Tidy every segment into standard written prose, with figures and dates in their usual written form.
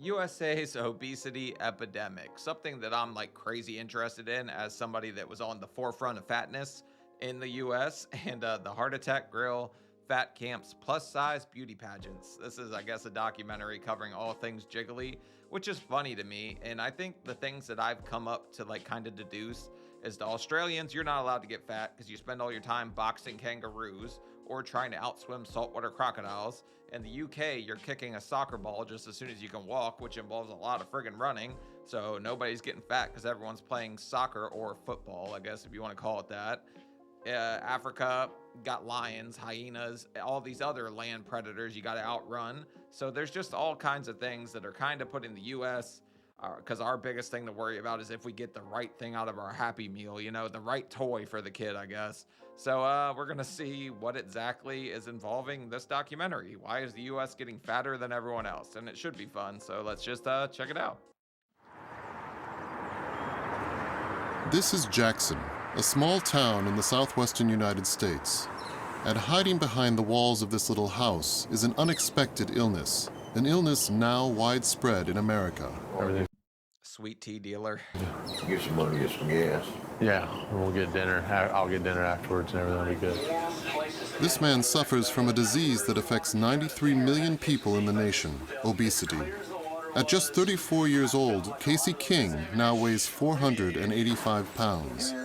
USA's obesity epidemic, something that I'm like crazy interested in as somebody that was on the forefront of fatness in the US and the heart attack grill, fat camps, plus size beauty pageants. This is, I guess, a documentary covering all things jiggly, which is funny to me. And I think the things that I've come up to like kind of deduce is to Australians, you're not allowed to get fat because you spend all your time boxing kangaroos or trying to outswim saltwater crocodiles. In the UK, you're kicking a soccer ball just as soon as you can walk, which involves a lot of friggin' running. So nobody's getting fat because everyone's playing soccer or football, I guess, if you want to call it that. Africa got lions, hyenas, all these other land predators you got to outrun. So there's just all kinds of things that are kind of put in the US because our biggest thing to worry about is if we get the right thing out of our Happy Meal, you know, the right toy for the kid, I guess. So we're going to see what exactly is involving this documentary. Why is the US getting fatter than everyone else? And it should be fun. So let's just check it out. This is Jackson, a small town in the southwestern United States. And hiding behind the walls of this little house is an unexpected illness, an illness now widespread in America. Everything. Sweet tea dealer. Get some money, get some gas. Yeah, we'll get dinner. I'll get dinner afterwards and everything will be good. This man suffers from a disease that affects 93 million people in the nation, obesity. At just 34 years old, Casey King now weighs 485 pounds.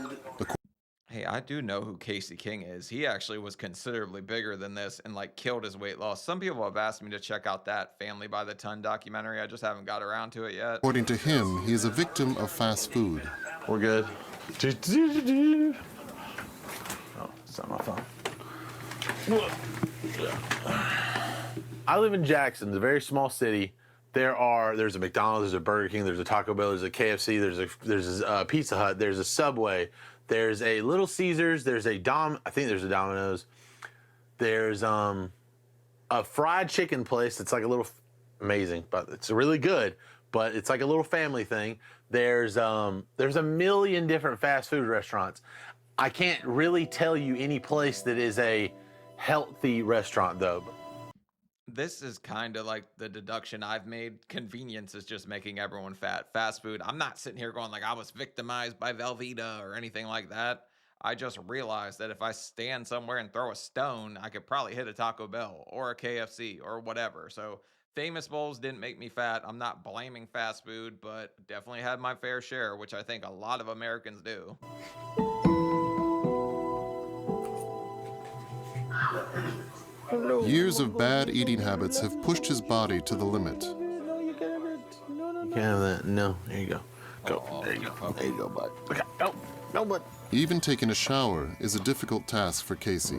Hey, I do know who Casey King is. He actually was considerably bigger than this and like killed his weight loss. Some people have asked me to check out that Family by the Ton documentary. I just haven't got around to it yet. According to him, he is a victim of fast food. We're good. Oh, it's not my phone. I live in Jackson, it's a very small city. There's a McDonald's, there's a Burger King, there's a Taco Bell, there's a KFC, there's a Pizza Hut, there's a Subway, there's a Little Caesars, there's a I think there's a Domino's. There's a fried chicken place that's like a little amazing, but it's really good, but it's like a little family thing. There's a million different fast food restaurants. I can't really tell you any place that is a healthy restaurant though. This is kind of like the deduction I've made. Convenience is just making everyone fat. Fast food, I'm not sitting here going like I was victimized by Velveeta or anything like that. I just realized that if I stand somewhere and throw a stone, I could probably hit a Taco Bell or a KFC or whatever. So famous bowls didn't make me fat. I'm not blaming fast food, but definitely had my fair share, which I think a lot of Americans do. Years of bad eating habits have pushed his body to the limit. You can't have that. No, there you go. Go. There you go. There you go, bud. Okay. No, bud. Even taking a shower is a difficult task for Casey.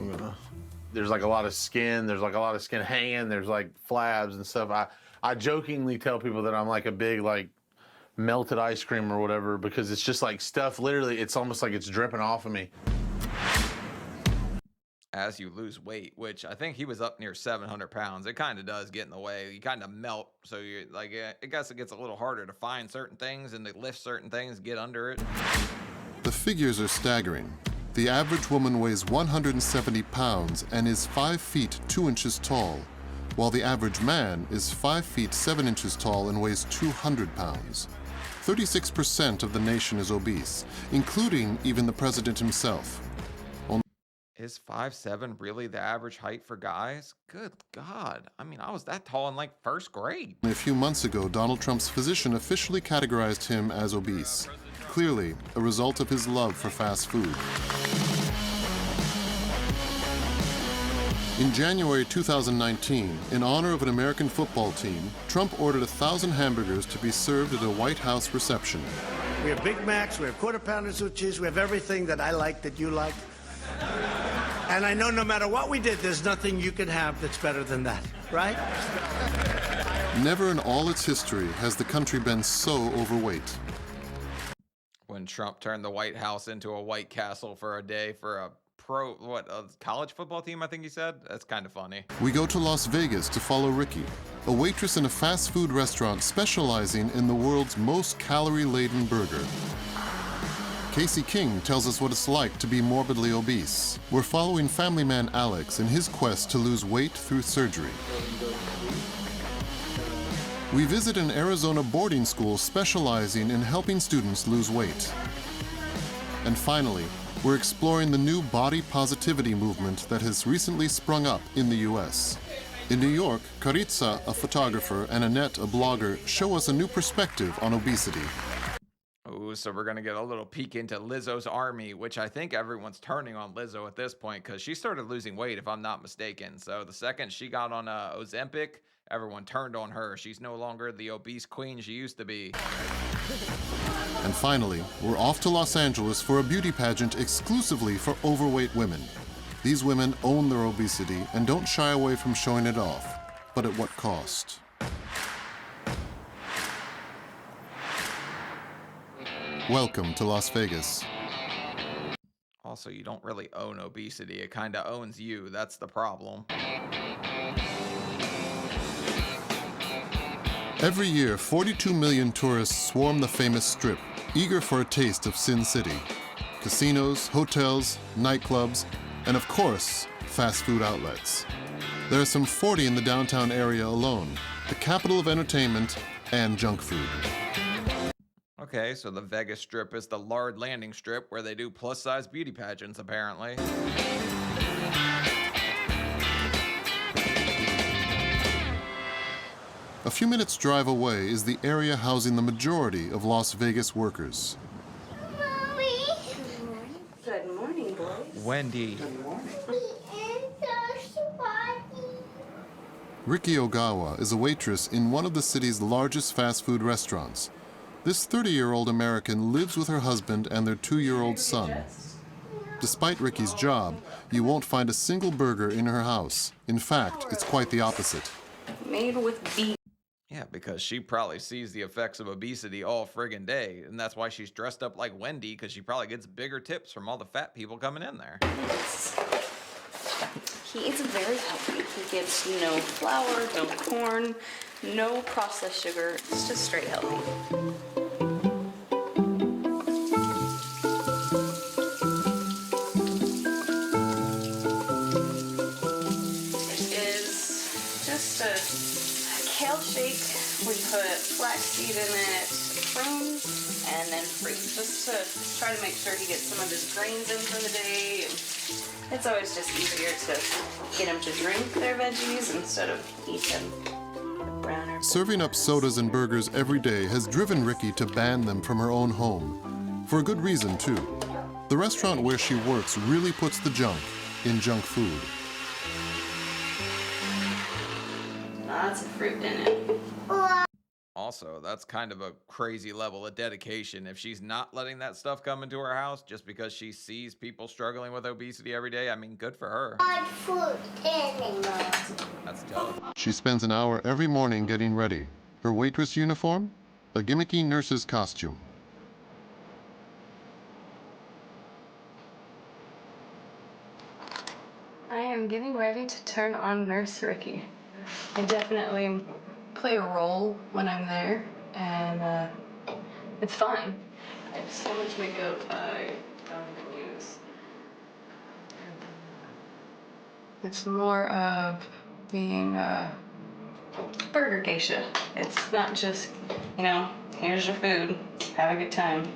There's like a lot of skin. There's like a lot of skin hanging. There's like flabs and stuff. I jokingly tell people that I'm like a big like melted ice cream or whatever because it's just like stuff. Literally, it's almost like it's dripping off of me. As you lose weight, which I think he was up near 700 pounds, it kind of does get in the way. You kind of melt, so you're like, I guess it gets a little harder to find certain things and to lift certain things, get under it. The figures are staggering. The average woman weighs 170 pounds and is 5 feet 2 inches tall, while the average man is 5 feet 7 inches tall and weighs 200 pounds. 36% of the nation is obese, including even the president himself. Is 5'7" really the average height for guys? Good God. I mean, I was that tall in like first grade. A few months ago, Donald Trump's physician officially categorized him as obese, clearly a result of his love for fast food. In January 2019, in honor of an American football team, Trump ordered 1,000 hamburgers to be served at a White House reception. We have Big Macs, we have Quarter Pounders with cheese, we have everything that I like, that you like. And I know no matter what we did, there's nothing you could have that's better than that, right? Never in all its history has the country been so overweight. When Trump turned the White House into a White Castle for a day for a college football team, I think he said? That's kind of funny. We go to Las Vegas to follow Ricky, a waitress in a fast food restaurant specializing in the world's most calorie-laden burger. Casey King tells us what it's like to be morbidly obese. We're following family man Alex in his quest to lose weight through surgery. We visit an Arizona boarding school specializing in helping students lose weight. And finally, we're exploring the new body positivity movement that has recently sprung up in the US. In New York, Caritza, a photographer, and Annette, a blogger, show us a new perspective on obesity. Ooh, so we're gonna get a little peek into Lizzo's army, which I think everyone's turning on Lizzo at this point because she started losing weight, if I'm not mistaken. So the second she got on Ozempic, everyone turned on her. She's no longer the obese queen she used to be. And finally, we're off to Los Angeles for a beauty pageant exclusively for overweight women. These women own their obesity and don't shy away from showing it off. But at what cost? Welcome to Las Vegas. Also, you don't really own obesity. It kind of owns you. That's the problem. Every year, 42 million tourists swarm the famous Strip, eager for a taste of Sin City. Casinos, hotels, nightclubs, and of course, fast food outlets. There are some 40 in the downtown area alone, the capital of entertainment and junk food. Okay, so the Vegas Strip is the Lard Landing Strip where they do plus-size beauty pageants, apparently. A few minutes' drive away is the area housing the majority of Las Vegas workers. Mommy. Good morning. Good morning, boys. Wendy. Good morning. Riki Ogawa is a waitress in one of the city's largest fast food restaurants. This 30-year-old American lives with her husband and their 2-year-old son. Despite Ricky's job, you won't find a single burger in her house. In fact, it's quite the opposite. Made with beef. Yeah, because she probably sees the effects of obesity all friggin' day, and that's why she's dressed up like Wendy, because she probably gets bigger tips from all the fat people coming in there. He eats very healthy. He gets no flour, no corn, no processed sugar. It's just straight healthy. Kale shake, we put flaxseed in it, prunes, and then fruit, just to try to make sure he gets some of his grains in for the day. And it's always just easier to get him to drink their veggies instead of eat them browner. Serving up sodas and burgers every day has driven Riki to ban them from her own home. For a good reason, too. The restaurant where she works really puts the junk in junk food. Lots of fruit in it. Also, that's kind of a crazy level of dedication. If she's not letting that stuff come into her house just because she sees people struggling with obesity every day, I mean, good for her. That's tough. She spends an hour every morning getting ready. Her waitress uniform? A gimmicky nurse's costume. I am getting ready to turn on Nurse Riki. I definitely play a role when I'm there, and it's fun. I have so much makeup I don't even use. It's more of being a burger geisha. It's not just, here's your food, have a good time.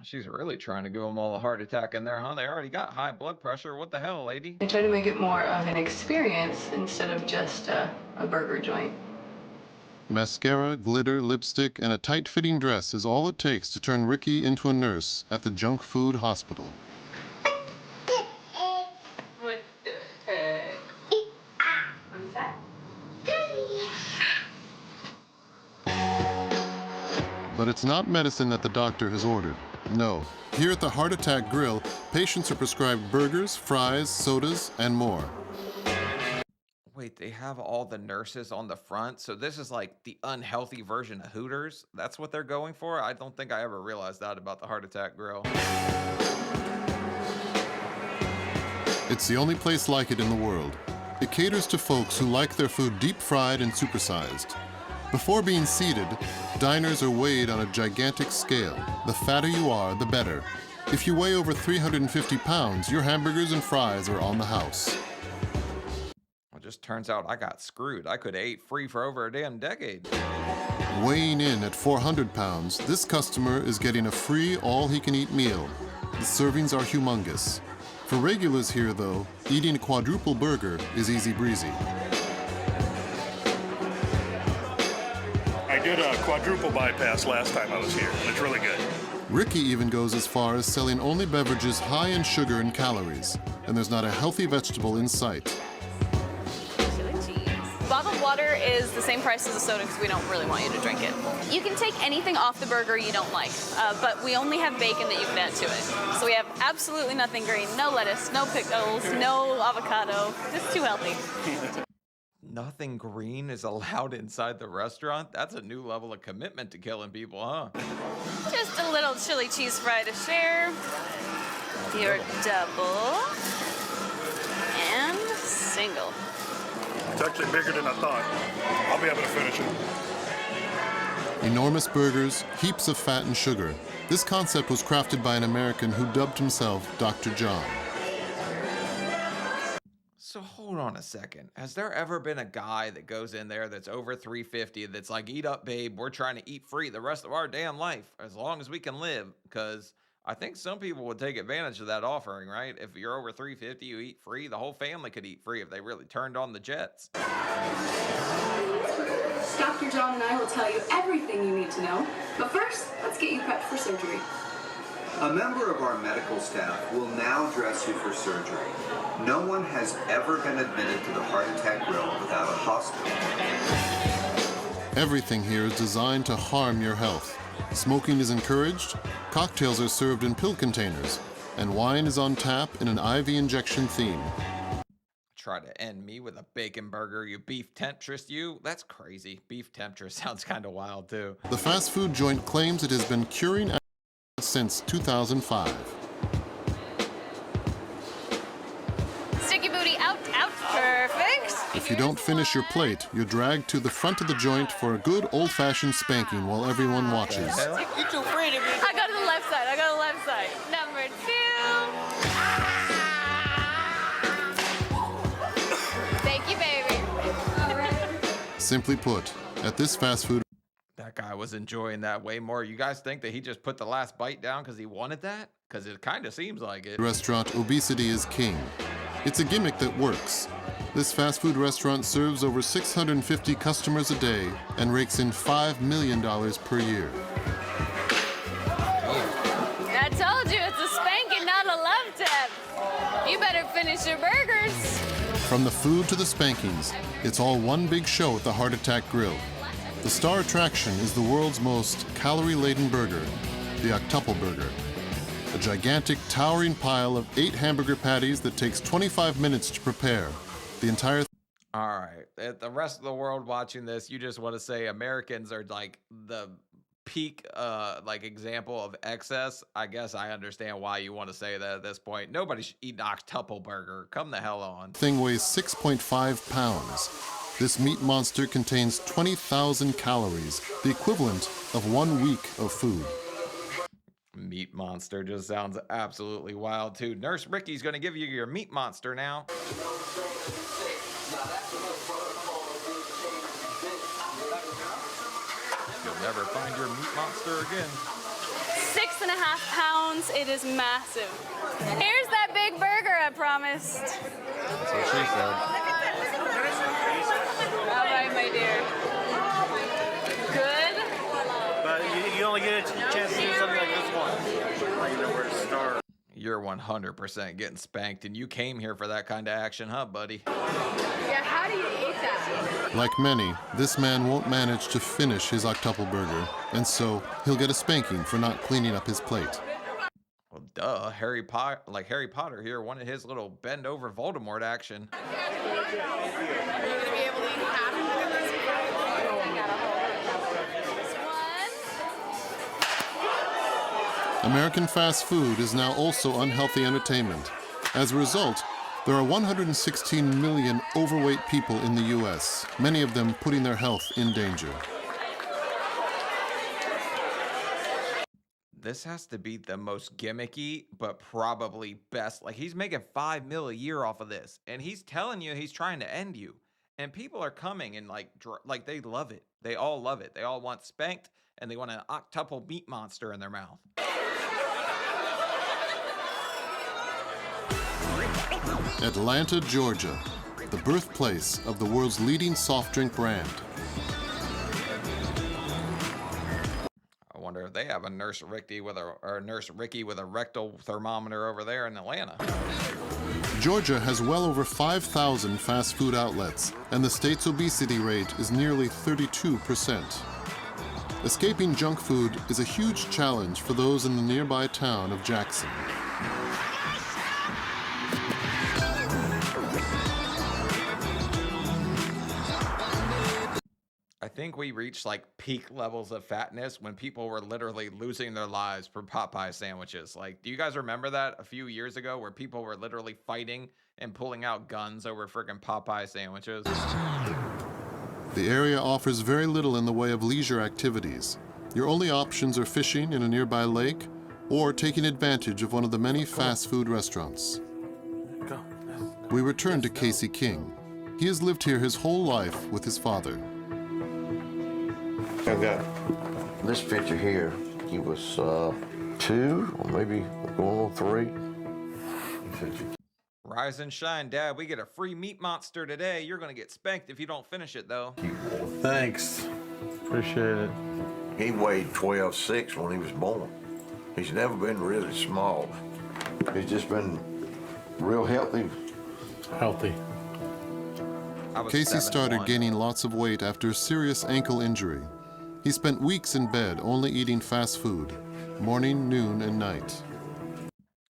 She's really trying to give them all a heart attack in there, huh? They already got high blood pressure. What the hell, lady? I try to make it more of an experience instead of just a burger joint. Mascara, glitter, lipstick, and a tight-fitting dress is all it takes to turn Riki into a nurse at the junk food hospital. What the heck? What's that? But it's not medicine that the doctor has ordered. No. Here at the Heart Attack Grill, patients are prescribed burgers, fries, sodas, and more. Wait, they have all the nurses on the front? So this is like the unhealthy version of Hooters? That's what they're going for? I don't think I ever realized that about the Heart Attack Grill. It's the only place like it in the world. It caters to folks who like their food deep-fried and supersized. Before being seated, diners are weighed on a gigantic scale. The fatter you are, the better. If you weigh over 350 pounds, your hamburgers and fries are on the house. Well, just just turns out I got screwed. I could have ate free for over a damn decade. Weighing in at 400 pounds, this customer is getting a free all-he-can-eat meal. The servings are humongous. For regulars here, though, eating a quadruple burger is easy breezy. I did a quadruple bypass last time I was here, and it's really good. Ricky even goes as far as selling only beverages high in sugar and calories, and there's not a healthy vegetable in sight. Bottled water is the same price as a soda because we don't really want you to drink it. You can take anything off the burger you don't like, but we only have bacon that you can add to it. So we have absolutely nothing green, no lettuce, no pickles, no avocado. It's too healthy. Nothing green is allowed inside the restaurant? That's a new level of commitment to killing people, huh? Just a little chili cheese fry to share. Your double and single. It's actually bigger than I thought. I'll be able to finish it. Enormous burgers, heaps of fat and sugar. This concept was crafted by an American who dubbed himself Dr. John. So hold on a second. Has there ever been a guy that goes in there that's over 350 that's like, eat up, babe, we're trying to eat free the rest of our damn life as long as we can live? Because I think some people would take advantage of that offering, right? If you're over 350, you eat free. The whole family could eat free if they really turned on the jets. Dr. John and I will tell you everything you need to know. But first, let's get you prepped for surgery. A member of our medical staff will now dress you for surgery. No one has ever been admitted to the heart attack grill without a hospital. Everything here is designed to harm your health. Smoking is encouraged, cocktails are served in pill containers, and wine is on tap in an IV injection theme. Try to end me with a bacon burger, you beef temptress, you? That's crazy. Beef temptress sounds kind of wild, too. The fast food joint claims it has been curing since 2005. Sticky booty out, out, perfect. If you don't finish your plate, you're dragged to the front of the joint for a good old-fashioned spanking while everyone watches. You're too pretty, baby. I go to the left side, I go to the left side. Number 2. Thank you, baby. Simply put, at this fast food That guy was enjoying that way more. You guys think that he just put the last bite down because he wanted that? Because it kind of seems like it. restaurant, obesity is king. It's a gimmick that works. This fast food restaurant serves over 650 customers a day and rakes in $5 million per year. I told you, it's a spanking, not a love tap. You better finish your burgers. From the food to the spankings, it's all one big show at the Heart Attack Grill. The star attraction is the world's most calorie-laden burger, the Octuple burger. A gigantic, towering pile of 8 hamburger patties that takes 25 minutes to prepare. The entire All right. The rest of the world watching this, you just want to say Americans are like the peak like example of excess. I guess I understand why you want to say that at this point. Nobody should eat an Octuple burger. Come the hell on. thing weighs 6.5 pounds. This meat monster contains 20,000 calories, the equivalent of 1 week of food. Meat monster just sounds absolutely wild too. Nurse Ricky's gonna give you your meat monster now. You'll never find your meat monster again. 6.5 pounds, it is massive. Here's that big burger I promised. That's what she said. All right, my dear. Good? But you only get a chance to do something like this once. Like, you know, where to start. You're 100% getting spanked, and you came here for that kind of action, huh, buddy? Yeah, how do you eat that? Like many, this man won't manage to finish his Octuple burger, and so he'll get a spanking for not cleaning up his plate. Well, duh. Harry Potter here wanted his little bend over Voldemort action. American fast food is now also unhealthy entertainment. As a result, there are 116 million overweight people in the US, many of them putting their health in danger. This has to be the most gimmicky, but probably best. Like, he's making $5 million a year off of this, and he's telling you he's trying to end you. And people are coming and like they love it. They all love it. They all want spanked and they want an octuple meat monster in their mouth. Atlanta, Georgia, the birthplace of the world's leading soft drink brand. I wonder if they have a Nurse Ricky with a rectal thermometer over there in Atlanta. Georgia has well over 5,000 fast food outlets, and the state's obesity rate is nearly 32%. Escaping junk food is a huge challenge for those in the nearby town of Jackson. I think we reached like peak levels of fatness when people were literally losing their lives for Popeye sandwiches. Like, do you guys remember that a few years ago where people were literally fighting and pulling out guns over freaking Popeye sandwiches? The area offers very little in the way of leisure activities. Your only options are fishing in a nearby lake or taking advantage of one of the many fast food restaurants. We return to Casey King. He has lived here his whole life with his father. I've got this picture here. He was 2 or maybe going on 3. Rise and shine, Dad. We get a free meat monster today. You're going to get spanked if you don't finish it, though. Thanks. Appreciate it. He weighed 12.6 when he was born. He's never been really small. He's just been real healthy. Casey started 7'1". gaining lots of weight after a serious ankle injury. He spent weeks in bed only eating fast food, morning, noon, and night.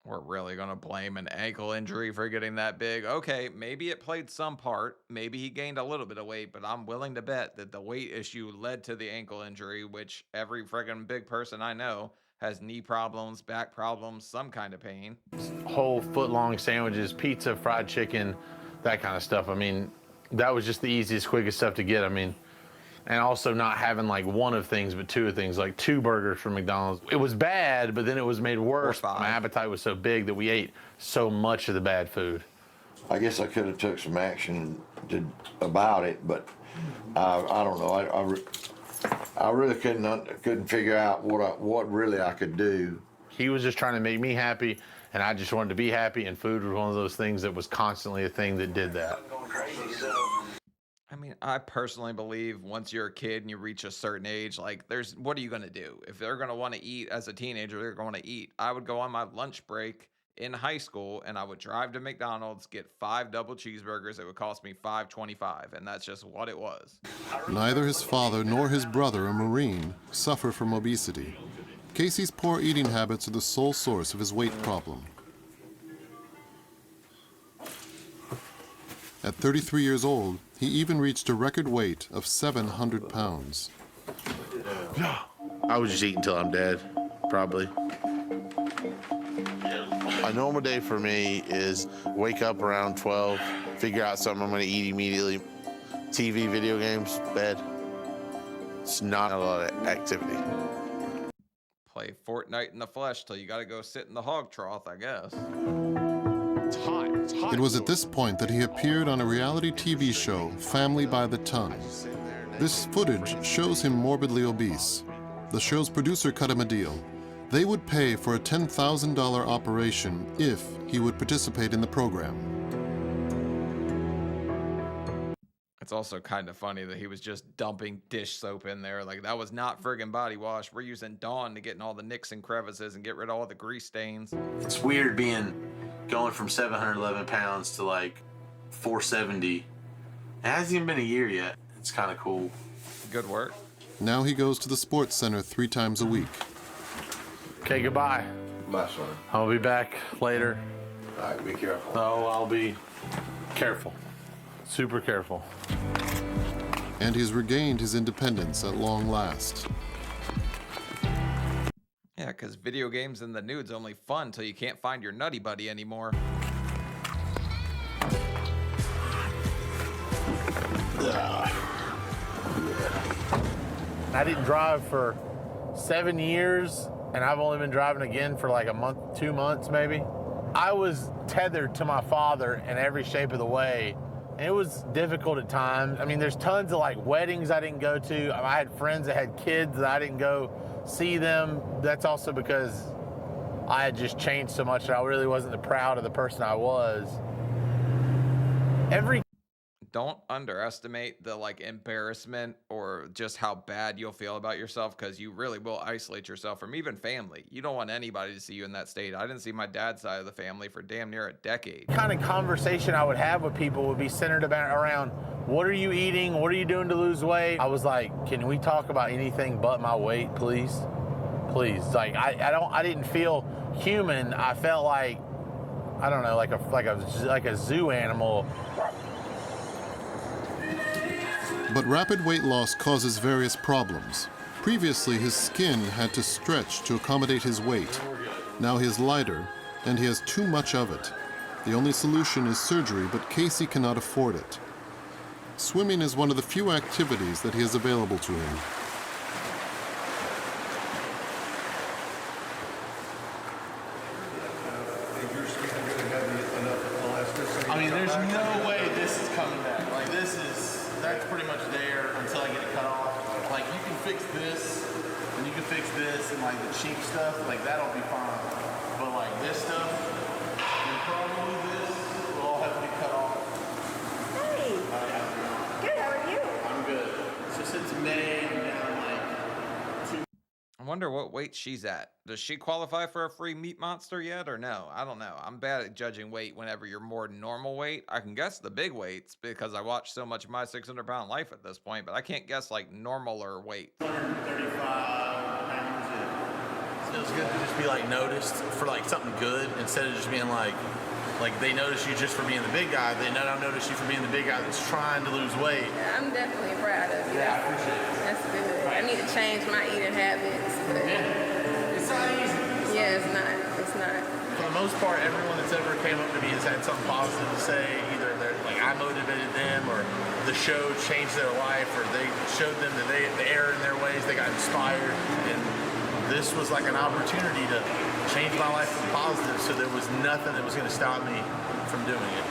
We're really going to blame an ankle injury for getting that big. Okay, maybe it played some part. Maybe he gained a little bit of weight, but I'm willing to bet that the weight issue led to the ankle injury, which every friggin' big person I know has knee problems, back problems, some kind of pain. Whole foot-long sandwiches, pizza, fried chicken, that kind of stuff. I mean, that was just the easiest, quickest stuff to get. I mean, and also not having like one of things, but 2 of things, like 2 burgers from McDonald's. It was bad, but then it was made worse. My appetite was so big that we ate so much of the bad food. I guess I could have took some action about it, but I don't know. I really couldn't figure out what really I could do. He was just trying to make me happy, and I just wanted to be happy, and food was one of those things that was constantly a thing that did that. I mean, I personally believe once you're a kid and you reach a certain age, like what are you going to do? If they're going to want to eat as a teenager, they're going to eat. I would go on my lunch break in high school and I would drive to McDonald's, get 5 double cheeseburgers. It would cost me $5.25, and that's just what it was. Neither his father nor his brother, a Marine, suffer from obesity. Casey's poor eating habits are the sole source of his weight problem. At 33 years old, he even reached a record weight of 700 pounds. I would just eat until I'm dead, probably. A normal day for me is wake up around 12, figure out something I'm going to eat immediately. TV, video games, bed. It's not a lot of activity. Play Fortnite in the flesh till you got to go sit in the hog trough, I guess. It's hot. It's hot. It was at this point that he appeared on a reality TV show, Family by the Ton. This footage shows him morbidly obese. The show's producer cut him a deal. They would pay for a $10,000 operation if he would participate in the program. It's also kind of funny that he was just dumping dish soap in there. Like, that was not friggin' body wash. We're using Dawn to get in all the nicks and crevices and get rid of all the grease stains. It's weird going from 711 pounds to like 470. It hasn't even been a year yet. It's kind of cool. Good work. Now he goes to the sports center 3 times a week. Okay, goodbye. Bye, son. I'll be back later. All right, be careful. Oh, I'll be careful. Super careful. And he's regained his independence at long last. Yeah, because video games and the nude's only fun till you can't find your nutty buddy anymore. I didn't drive for 7 years, and I've only been driving again for like a month, 2 months maybe. I was tethered to my father in every shape of the way And it was difficult at times. I mean, there's tons of like weddings I didn't go to. I had friends that had kids that I didn't go see them. That's also because I had just changed so much that I really wasn't proud of the person I was. Don't underestimate the like embarrassment or just how bad you'll feel about yourself, because you really will isolate yourself from even family. You don't want anybody to see you in that state. I didn't see my dad's side of the family for damn near a decade. Kind of conversation I would have with people would be centered around, what are you eating? What are you doing to lose weight? I was like, can we talk about anything but my weight, please? Please. Like I didn't feel human. I felt like, I don't know, like a zoo animal. But rapid weight loss causes various problems. Previously, his skin had to stretch to accommodate his weight. Now he is lighter, and he has too much of it. The only solution is surgery, but Casey cannot afford it. Swimming is one of the few activities that he has available to him. I mean, there's no way this is coming back. Like, that's pretty much there until I get it cut off. Like, you can fix this, and you can fix this, and like the cheap stuff, like that'll be fine. But like this stuff, and probably this will all have to be cut off. Hey. Good, how are you? I'm good. So since May, I'm down like 2. I wonder what weight she's at. Does she qualify for a free meat monster yet or no? I don't know. I'm bad at judging weight whenever you're more normal weight. I can guess the big weights because I watch so much of my 600-pound life at this point, but I can't guess like normaler weight. 135 pounds. It feels good to just be like noticed for like something good instead of just being like they notice you just for being the big guy. They don't notice you for being the big guy that's trying to lose weight. I'm definitely proud of you. Yeah, I appreciate it. That's good. I need to change my eating habits. But yeah, it's not easy. Yeah, it's not. It's not. For the most part, everyone that's ever came up to me has had something positive to say. Either they're like I motivated them, or the show changed their life, or they showed them that they err in their ways. They got inspired, and this was like an opportunity to change my life for positive. So there was nothing that was going to stop me from doing it.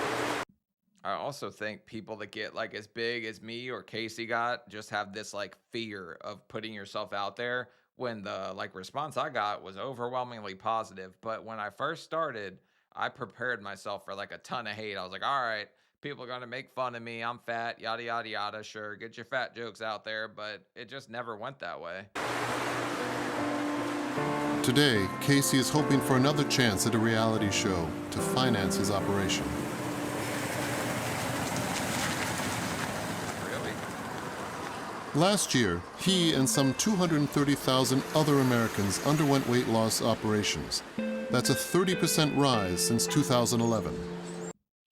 I also think people that get like as big as me or Casey got just have this like fear of putting yourself out there, when the like response I got was overwhelmingly positive. But when I first started, I prepared myself for like a ton of hate. I was like, all right, people are going to make fun of me. I'm fat, yada, yada, yada. Sure, get your fat jokes out there. But it just never went that way. Today, Casey is hoping for another chance at a reality show to finance his operation. Last year, he and some 230,000 other Americans underwent weight loss operations. That's a 30% rise since 2011.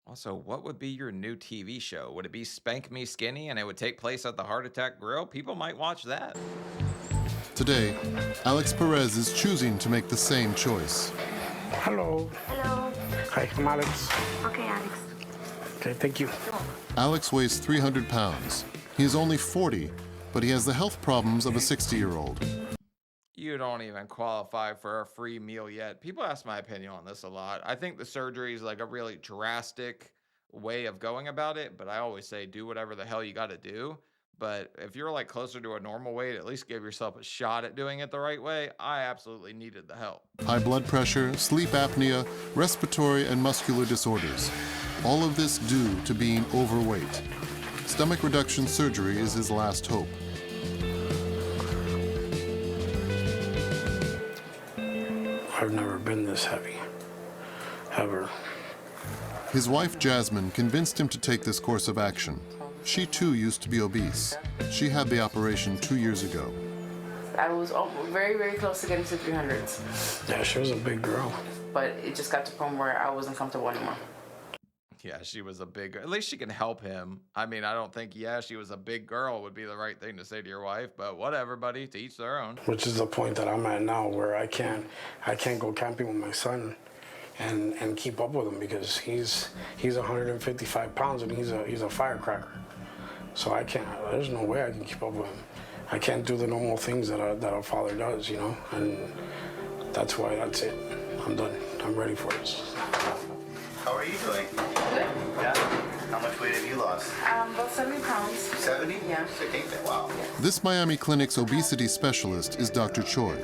Also, what would be your new TV show? Would it be Spank Me Skinny and it would take place at the Heart Attack Grill? People might watch that. Today, Alex Perez is choosing to make the same choice. Hello. Hello. Hi, I'm Alex. Okay, Alex. Okay, thank you. Alex weighs 300 pounds. He is only 40, but he has the health problems of a 60-year-old. You don't even qualify for a free meal yet. People ask my opinion on this a lot. I think the surgery is like a really drastic way of going about it, but I always say do whatever the hell you got to do. But if you're like closer to a normal weight, at least give yourself a shot at doing it the right way. I absolutely needed the help. High blood pressure, sleep apnea, respiratory and muscular disorders. All of this due to being overweight. Stomach reduction surgery is his last hope. I've never been this heavy, ever. His wife, Jasmine, convinced him to take this course of action. She too used to be obese. She had the operation 2 years ago. I was very, very close to getting to 300s. Yeah, she was a big girl. But it just got to the point where I wasn't comfortable anymore. Yeah, she was a big, at least she can help him. I mean, I don't think, yeah, she was a big girl would be the right thing to say to your wife, but whatever, buddy, to each their own. Which is the point that I'm at now, where I can't go camping with my son and keep up with him, because he's 155 pounds and he's a firecracker. So I can't, there's no way I can keep up with him. I can't do the normal things that a father does, you know? And that's why, that's it. I'm done. I'm ready for this. How are you doing? Good. Yeah? How much weight have you lost? About 70 pounds. 70? Yeah. So take that. Wow. This Miami clinic's obesity specialist is Dr. Choi.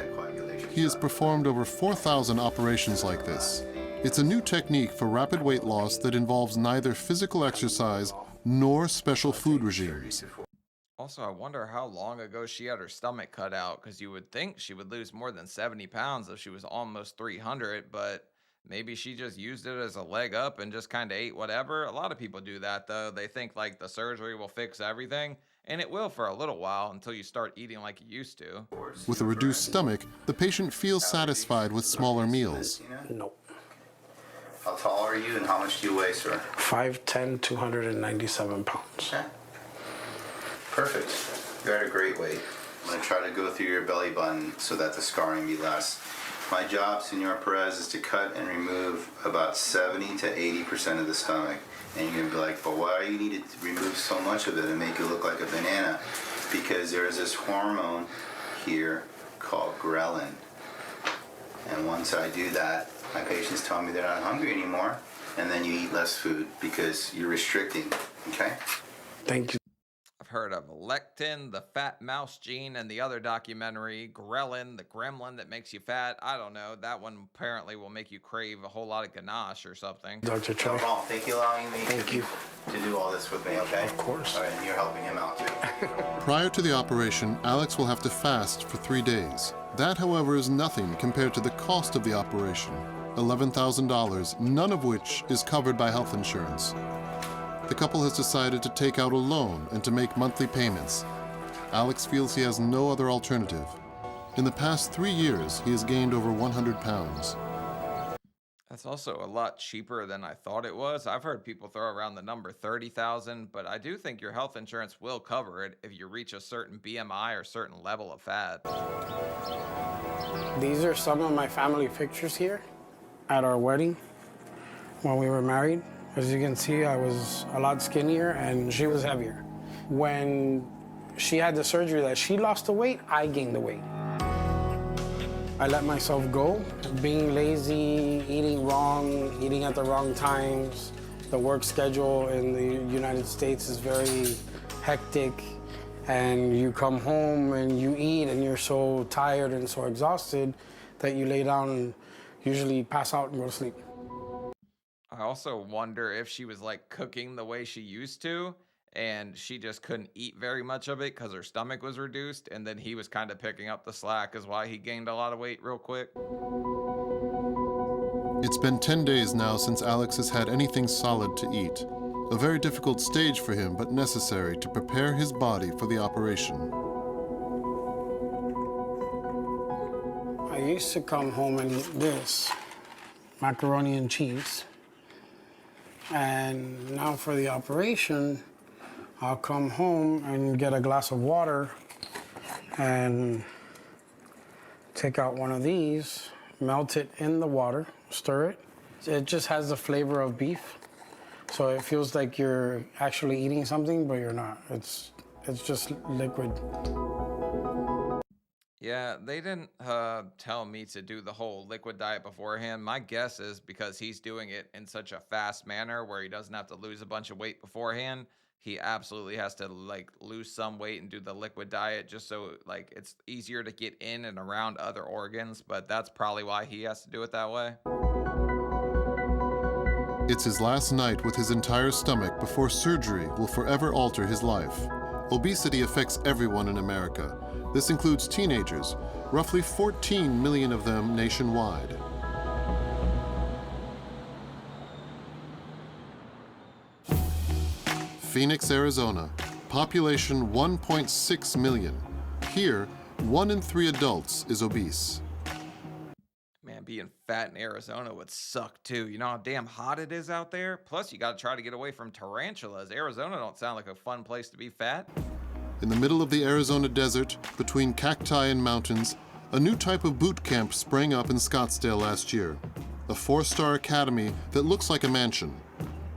He has performed over 4,000 operations like this. It's a new technique for rapid weight loss that involves neither physical exercise nor special food regimes. Also, I wonder how long ago she had her stomach cut out, because you would think she would lose more than 70 pounds if she was almost 300, but maybe she just used it as a leg up and just kind of ate whatever. A lot of people do that, though. They think like the surgery will fix everything, and it will for a little while until you start eating like you used to. With a reduced stomach, the patient feels satisfied with smaller meals. Nope. How tall are you and how much do you weigh, sir? 5'10", 297 pounds. Okay. Perfect. You're at a great weight. I'm going to try to go through your belly button so that the scarring be less. My job, Senor Perez, is to cut and remove about 70 to 80% of the stomach. And you're going to be like, but why do you need to remove so much of it and make it look like a banana? Because there is this hormone here called ghrelin. And once I do that, my patients tell me they're not hungry anymore, and then you eat less food because you're restricting, okay? Thank you. I've heard of lectin, the fat mouse gene, and the other documentary, ghrelin, the gremlin that makes you fat. I don't know. That one apparently will make you crave a whole lot of ganache or something. Dr. Choi. No problem. Thank you for allowing me to do all this with me, okay? Of course. All right, and you're helping him out, too. Prior to the operation, Alex will have to fast for 3 days. That, however, is nothing compared to the cost of the operation, $11,000, none of which is covered by health insurance. The couple has decided to take out a loan and to make monthly payments. Alex feels he has no other alternative. In the past 3 years, he has gained over 100 pounds. That's also a lot cheaper than I thought it was. I've heard people throw around the number 30,000, but I do think your health insurance will cover it if you reach a certain BMI or certain level of fat. These are some of my family pictures here at our wedding when we were married. As you can see, I was a lot skinnier and she was heavier. When she had the surgery that she lost the weight, I gained the weight. I let myself go, being lazy, eating wrong, eating at the wrong times. The work schedule in the United States is very hectic, and you come home and you eat and you're so tired and so exhausted that you lay down and usually pass out and go to sleep. I also wonder if she was like cooking the way she used to, and she just couldn't eat very much of it because her stomach was reduced, and then he was kind of picking up the slack is why he gained a lot of weight real quick. It's been 10 days now since Alex has had anything solid to eat. A very difficult stage for him, but necessary to prepare his body for the operation. I used to come home and eat this, macaroni and cheese. And now for the operation, I'll come home and get a glass of water and take out one of these, melt it in the water, stir it. It just has the flavor of beef. So it feels like you're actually eating something, but you're not. It's just liquid. Yeah, they didn't tell me to do the whole liquid diet beforehand. My guess is because he's doing it in such a fast manner where he doesn't have to lose a bunch of weight beforehand, he absolutely has to like lose some weight and do the liquid diet just so like it's easier to get in and around other organs, but that's probably why he has to do it that way. It's his last night with his entire stomach before surgery will forever alter his life. Obesity affects everyone in America. This includes teenagers, roughly 14 million of them nationwide. Phoenix, Arizona, population 1.6 million. Here, 1 in 3 adults is obese. Man, being fat in Arizona would suck too. You know how damn hot it is out there? Plus, you got to try to get away from tarantulas. Arizona don't sound like a fun place to be fat. In the middle of the Arizona desert, between cacti and mountains, a new type of boot camp sprang up in Scottsdale last year. A 4-star academy that looks like a mansion.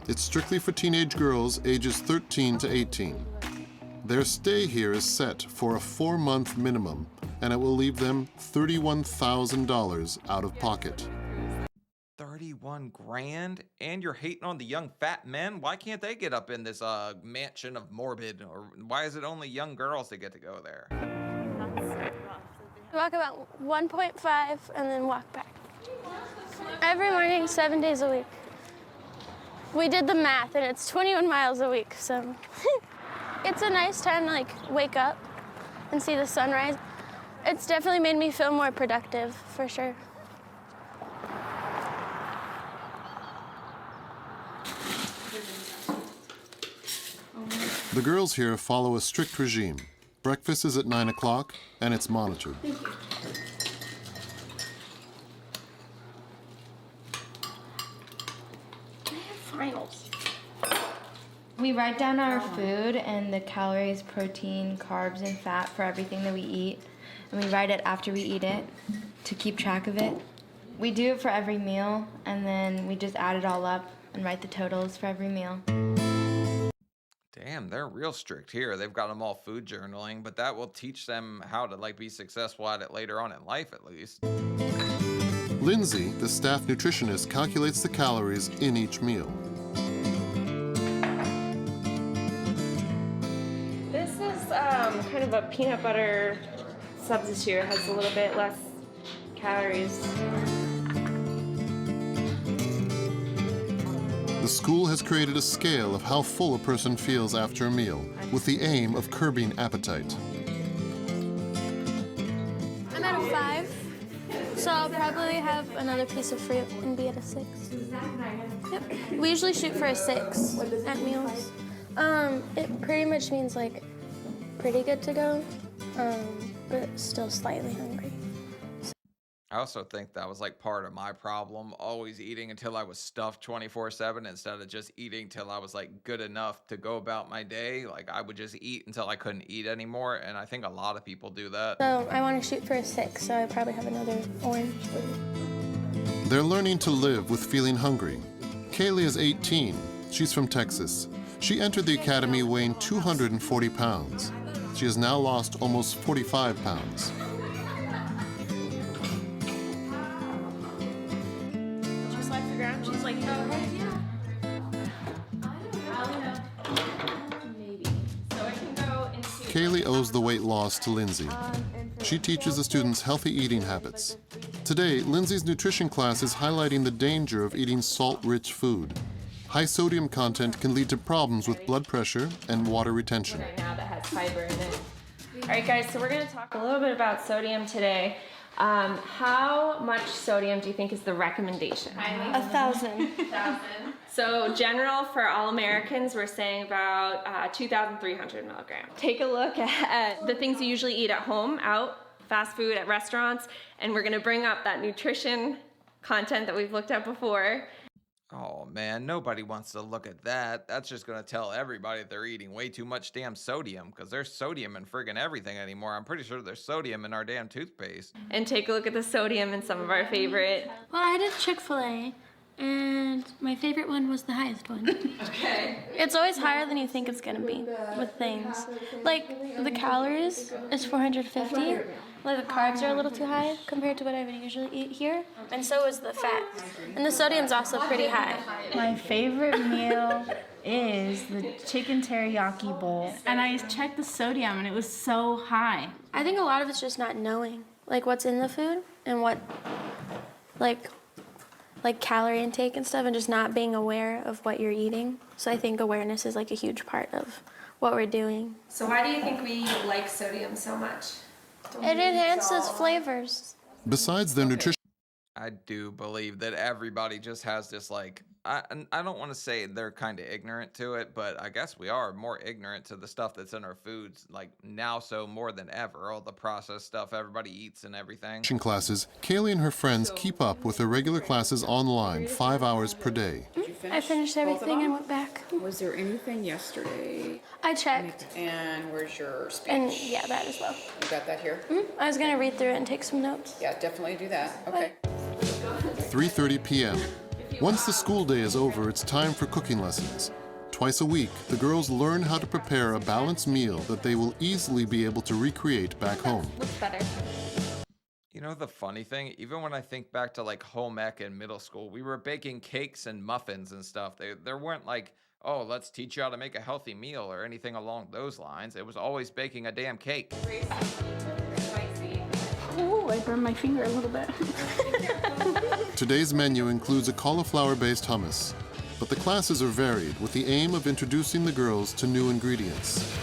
It's strictly for teenage girls ages 13 to 18. Their stay here is set for a 4-month minimum, and it will leave them $31,000 out of pocket. 31 grand, and you're hating on the young fat men? Why can't they get up in this mansion of morbid, or why is it only young girls that get to go there? Walk about 1.5 and then walk back. Every morning, 7 days a week. We did the math and it's 21 miles a week, so it's a nice time to like wake up and see the sunrise. It's definitely made me feel more productive, for sure. The girls here follow a strict regime. Breakfast is at 9 o'clock, and it's monitored. Thank you. I have finals. We write down our food and the calories, protein, carbs, and fat for everything that we eat. And we write it after we eat it to keep track of it. We do it for every meal, and then we just add it all up and write the totals for every meal. Damn, they're real strict here. They've got them all food journaling, but that will teach them how to like be successful at it later on in life, at least. Lindsay, the staff nutritionist, calculates the calories in each meal. This is kind of a peanut butter substitute. It has a little bit less calories. The school has created a scale of how full a person feels after a meal, with the aim of curbing appetite. I'm at a 5, so I'll probably have another piece of fruit and be at a 6. Yep. We usually shoot for a 6 at meals. It pretty much means like pretty good to go, but still slightly hungry. I also think that was like part of my problem, always eating until I was stuffed 24/7 instead of just eating till I was like good enough to go about my day. Like I would just eat until I couldn't eat anymore, and I think a lot of people do that. So I want to shoot for a 6, so I probably have another orange. They're learning to live with feeling hungry. Kaylee is 18. She's from Texas. She entered the academy weighing 240 pounds. She has now lost almost 45 pounds. She's like, oh, hey, Maybe. So it can go into... Kaylee owes the weight loss to Lindsay. She teaches the students healthy eating habits. Today, Lindsay's nutrition class is highlighting the danger of eating salt-rich food. High sodium content can lead to problems with blood pressure and water retention. right now that has fiber in it. All right, guys, so we're going to talk a little bit about sodium today. How much sodium do you think is the recommendation? 1,000. So general for all Americans, we're saying about 2,300 milligrams. Take a look at the things you usually eat at home, out, fast food, at restaurants, and we're gonna bring up that nutrition content that we've looked at before. Oh man, nobody wants to look at that. That's just gonna tell everybody that they're eating way too much damn sodium, because there's sodium in friggin' everything anymore. I'm pretty sure there's sodium in our damn toothpaste. And take a look at the sodium in some of our favorite. Well, I did Chick-fil-A, and my favorite one was the highest one. Okay. It's always higher than you think it's gonna be with things. Like, the calories is 450. Like, the carbs are a little too high compared to what I would usually eat here. And so is the fat. And the sodium's also pretty high. My favorite meal is the chicken teriyaki bowl. And I checked the sodium and it was so high. I think a lot of it's just not knowing, like, what's in the food and what, like calorie intake and stuff, and just not being aware of what you're eating. So I think awareness is like a huge part of what we're doing. So why do you think we like sodium so much? It enhances flavors. Besides their nutrition, I do believe that everybody just has this like, I don't want to say they're kind of ignorant to it, but I guess we are more ignorant to the stuff that's in our foods, like now so more than ever, all the processed stuff everybody eats and everything. classes, Kaylee and her friends keep up with their regular classes online 5 hours per day. I finished everything and went back. Was there anything yesterday? I checked. And where's your speech? And yeah, that as well. You got that here? I was gonna read through it and take some notes. Yeah, definitely do that. Okay. 3:30 p.m. Once the school day is over, it's time for cooking lessons. Twice a week, the girls learn how to prepare a balanced meal that they will easily be able to recreate back home. Looks better. You know the funny thing, even when I think back to like home ec in middle school, we were baking cakes and muffins and stuff. There weren't like, oh, let's teach you how to make a healthy meal or anything along those lines. It was always baking a damn cake. Oh, I burned my finger a little bit. Today's menu includes a cauliflower-based hummus, but the classes are varied with the aim of introducing the girls to new ingredients.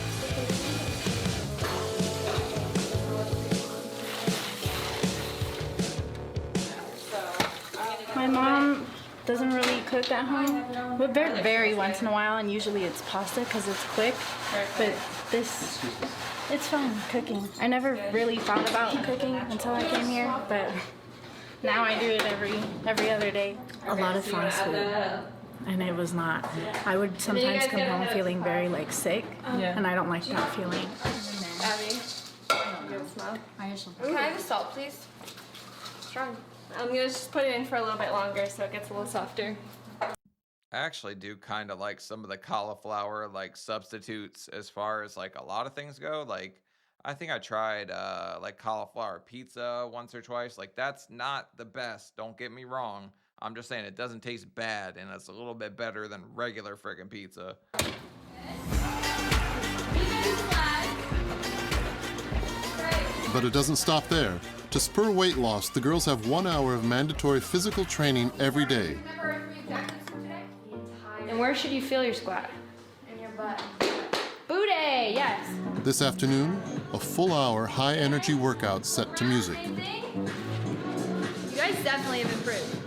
My mom doesn't really cook at home, but very once in a while, and usually it's pasta because it's quick. But it's fun cooking. I never really thought about cooking until I came here, but now I do it every other day. A lot of fast food, and it was not. I would sometimes come home feeling very like sick, and I don't like that feeling. Abby, good smell. Can I have a salt, please? Strong. I'm gonna just put it in for a little bit longer so it gets a little softer. I actually do kind of like some of the cauliflower like substitutes as far as like a lot of things go. Like I think I tried like cauliflower pizza once or twice. Like that's not the best, don't get me wrong. I'm just saying it doesn't taste bad and it's a little bit better than regular friggin' pizza. But it doesn't stop there. To spur weight loss, the girls have 1 hour of mandatory physical training every day. And where should you feel your squat? In your butt. Booty, yes. This afternoon, a full hour high-energy workout set to music. You guys definitely have improved.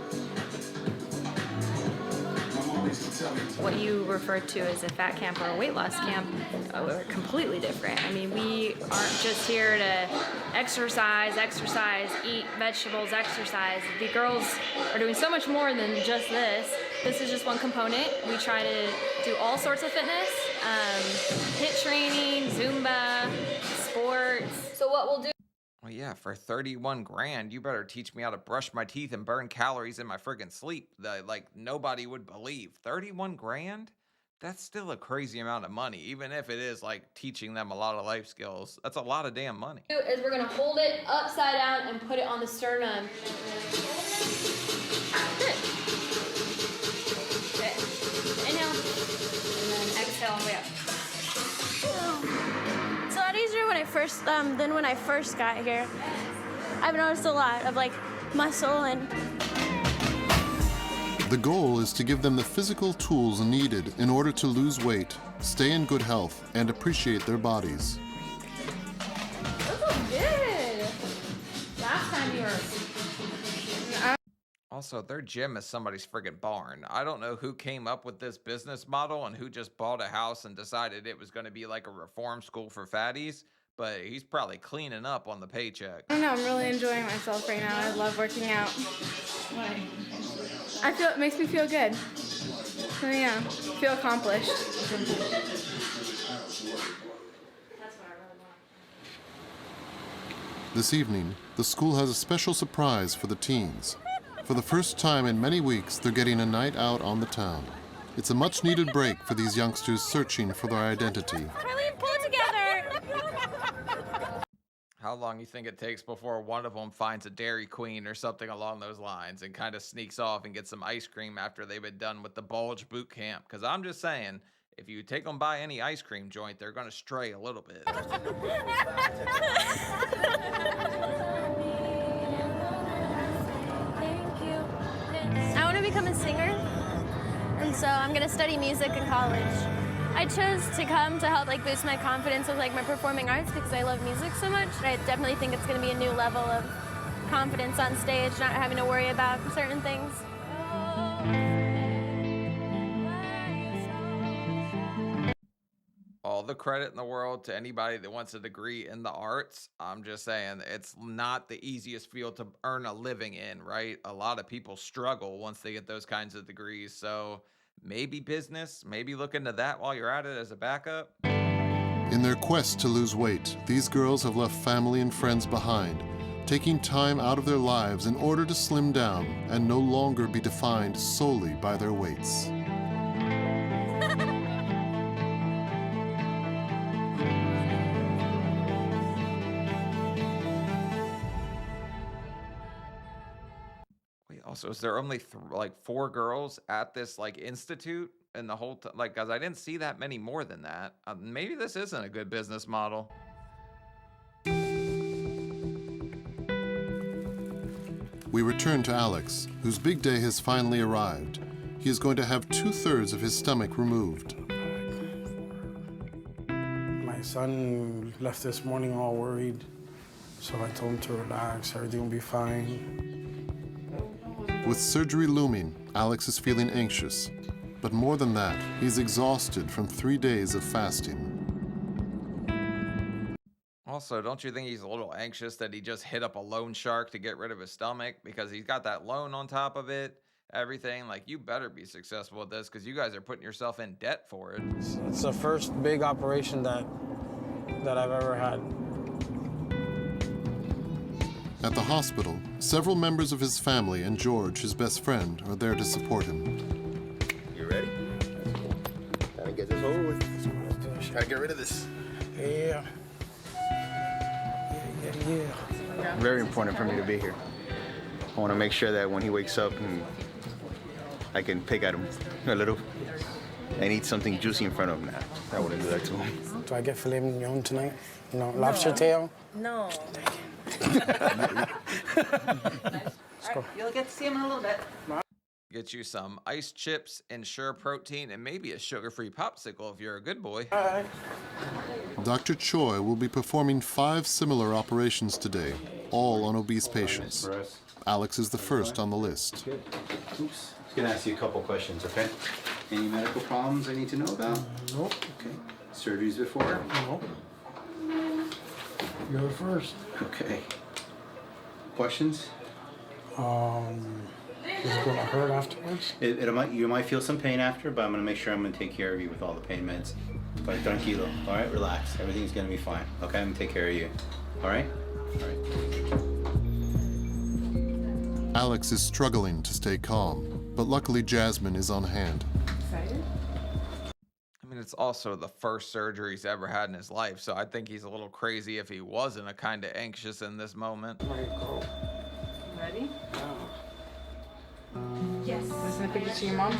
What you referred to as a fat camp or a weight loss camp are completely different. I mean, we aren't just here to exercise, eat vegetables, exercise. The girls are doing so much more than just this. This is just one component. We try to do all sorts of fitness, HIIT training, Zumba, sports. So what we'll do. Well, yeah, for 31 grand, you better teach me how to brush my teeth and burn calories in my friggin' sleep. Like nobody would believe. 31 grand? That's still a crazy amount of money, even if it is like teaching them a lot of life skills. That's a lot of damn money. Is we're gonna hold it upside down and put it on the sternum. Good. Okay. Inhale, and then exhale all the way up. It's a lot easier when I first than when I first got here. I've noticed a lot of like muscle and. The goal is to give them the physical tools needed in order to lose weight, stay in good health, and appreciate their bodies. Those look good. Last time you were. Also, their gym is somebody's friggin' barn. I don't know who came up with this business model and who just bought a house and decided it was going to be like a reform school for fatties, but he's probably cleaning up on the paycheck. I don't know, I'm really enjoying myself right now. I love working out. I feel it makes me feel good. So yeah, feel accomplished. This evening, the school has a special surprise for the teens. For the first time in many weeks, they're getting a night out on the town. It's a much-needed break for these youngsters searching for their identity. Carlene, pull it together! How long you think it takes before one of them finds a Dairy Queen or something along those lines and kind of sneaks off and gets some ice cream after they've been done with the bulge boot camp? Because I'm just saying, if you take them by any ice cream joint, they're going to stray a little bit. I want to become a singer, and so I'm going to study music in college. I chose to come to help like boost my confidence with like my performing arts because I love music so much. I definitely think it's going to be a new level of confidence on stage, not having to worry about certain things. All the credit in the world to anybody that wants a degree in the arts. I'm just saying it's not the easiest field to earn a living in, right? A lot of people struggle once they get those kinds of degrees. So maybe business, maybe look into that while you're at it as a backup. In their quest to lose weight, these girls have left family and friends behind, taking time out of their lives in order to slim down and no longer be defined solely by their weights. Also, is there only like 4 girls at this like institute and the whole like, guys, I didn't see that many more than that. Maybe this isn't a good business model. We return to Alex, whose big day has finally arrived. He is going to have 2/3 of his stomach removed. My son left this morning all worried, so I told him to relax, everything will be fine. With surgery looming, Alex is feeling anxious. But more than that, he's exhausted from 3 days of fasting. Also, don't you think he's a little anxious that he just hit up a loan shark to get rid of his stomach because he's got that loan on top of it? Everything, like, you better be successful with this because you guys are putting yourself in debt for it. It's the first big operation that I've ever had. At the hospital, several members of his family and George, his best friend, are there to support him. You ready? Gotta get this over with. Gotta get rid of this. Yeah. Very important for me to be here. I want to make sure that when he wakes up, I can pick at him a little and eat something juicy in front of him. Now, I wouldn't do that to him. Do I get filet mignon tonight? No, lobster tail? No. Let's go. You'll get to see him in a little bit. Get you some ice chips, Ensure protein, and maybe a sugar-free popsicle if you're a good boy. Dr. Choi will be performing 5 similar operations today, all on obese patients. Alex is the first on the list. Good. Oops. I was going to ask you a couple questions, okay? Any medical problems I need to know about? Nope. Okay. Surgeries before? Nope. You're first. Okay. Questions? Is it going to hurt afterwards? You might feel some pain after, but I'm going to make sure I'm going to take care of you with all the pain meds. But tranquilo, all right? Relax. Everything's going to be fine, okay? I'm going to take care of you, all right? All right. Alex is struggling to stay calm, but luckily Jasmine is on hand. Excited? I mean, it's also the first surgery he's ever had in his life, so I think he's a little crazy if he wasn't a kind of anxious in this moment. Ready? Yes. Listen to picture to your mom.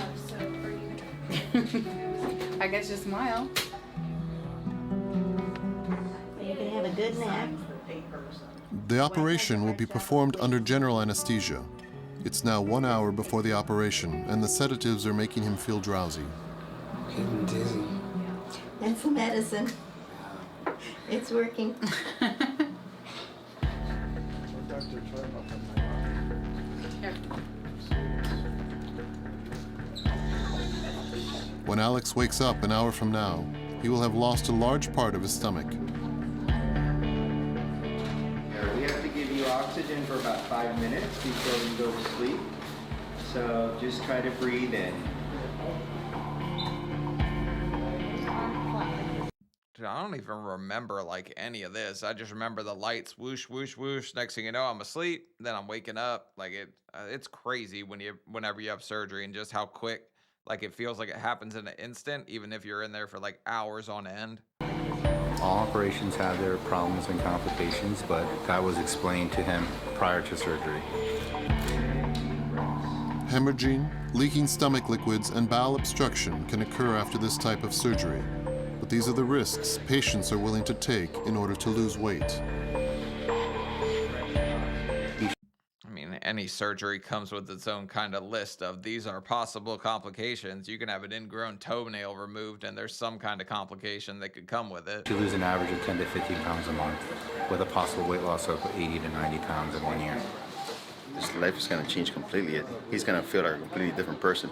I guess just smile. You can have a good nap. The operation will be performed under general anesthesia. It's now 1 hour before the operation, and the sedatives are making him feel drowsy. Getting dizzy. And some medicine. It's working. When Alex wakes up an hour from now, he will have lost a large part of his stomach. We have to give you oxygen for about 5 minutes before you go to sleep. So just try to breathe in. Dude, I don't even remember like any of this. I just remember the lights whoosh, whoosh, whoosh. Next thing you know, I'm asleep. Then I'm waking up. Like it's crazy whenever you have surgery and just how quick. Like it feels like it happens in an instant, even if you're in there for like hours on end. All operations have their problems and complications, but that was explained to him prior to surgery. Hemorrhaging, leaking stomach liquids, and bowel obstruction can occur after this type of surgery. But these are the risks patients are willing to take in order to lose weight. I mean, any surgery comes with its own kind of list of these are possible complications. You can have an ingrown toenail removed and there's some kind of complication that could come with it. You lose an average of 10 to 15 pounds a month with a possible weight loss of 80 to 90 pounds in 1 year. His life is going to change completely. He's going to feel like a completely different person.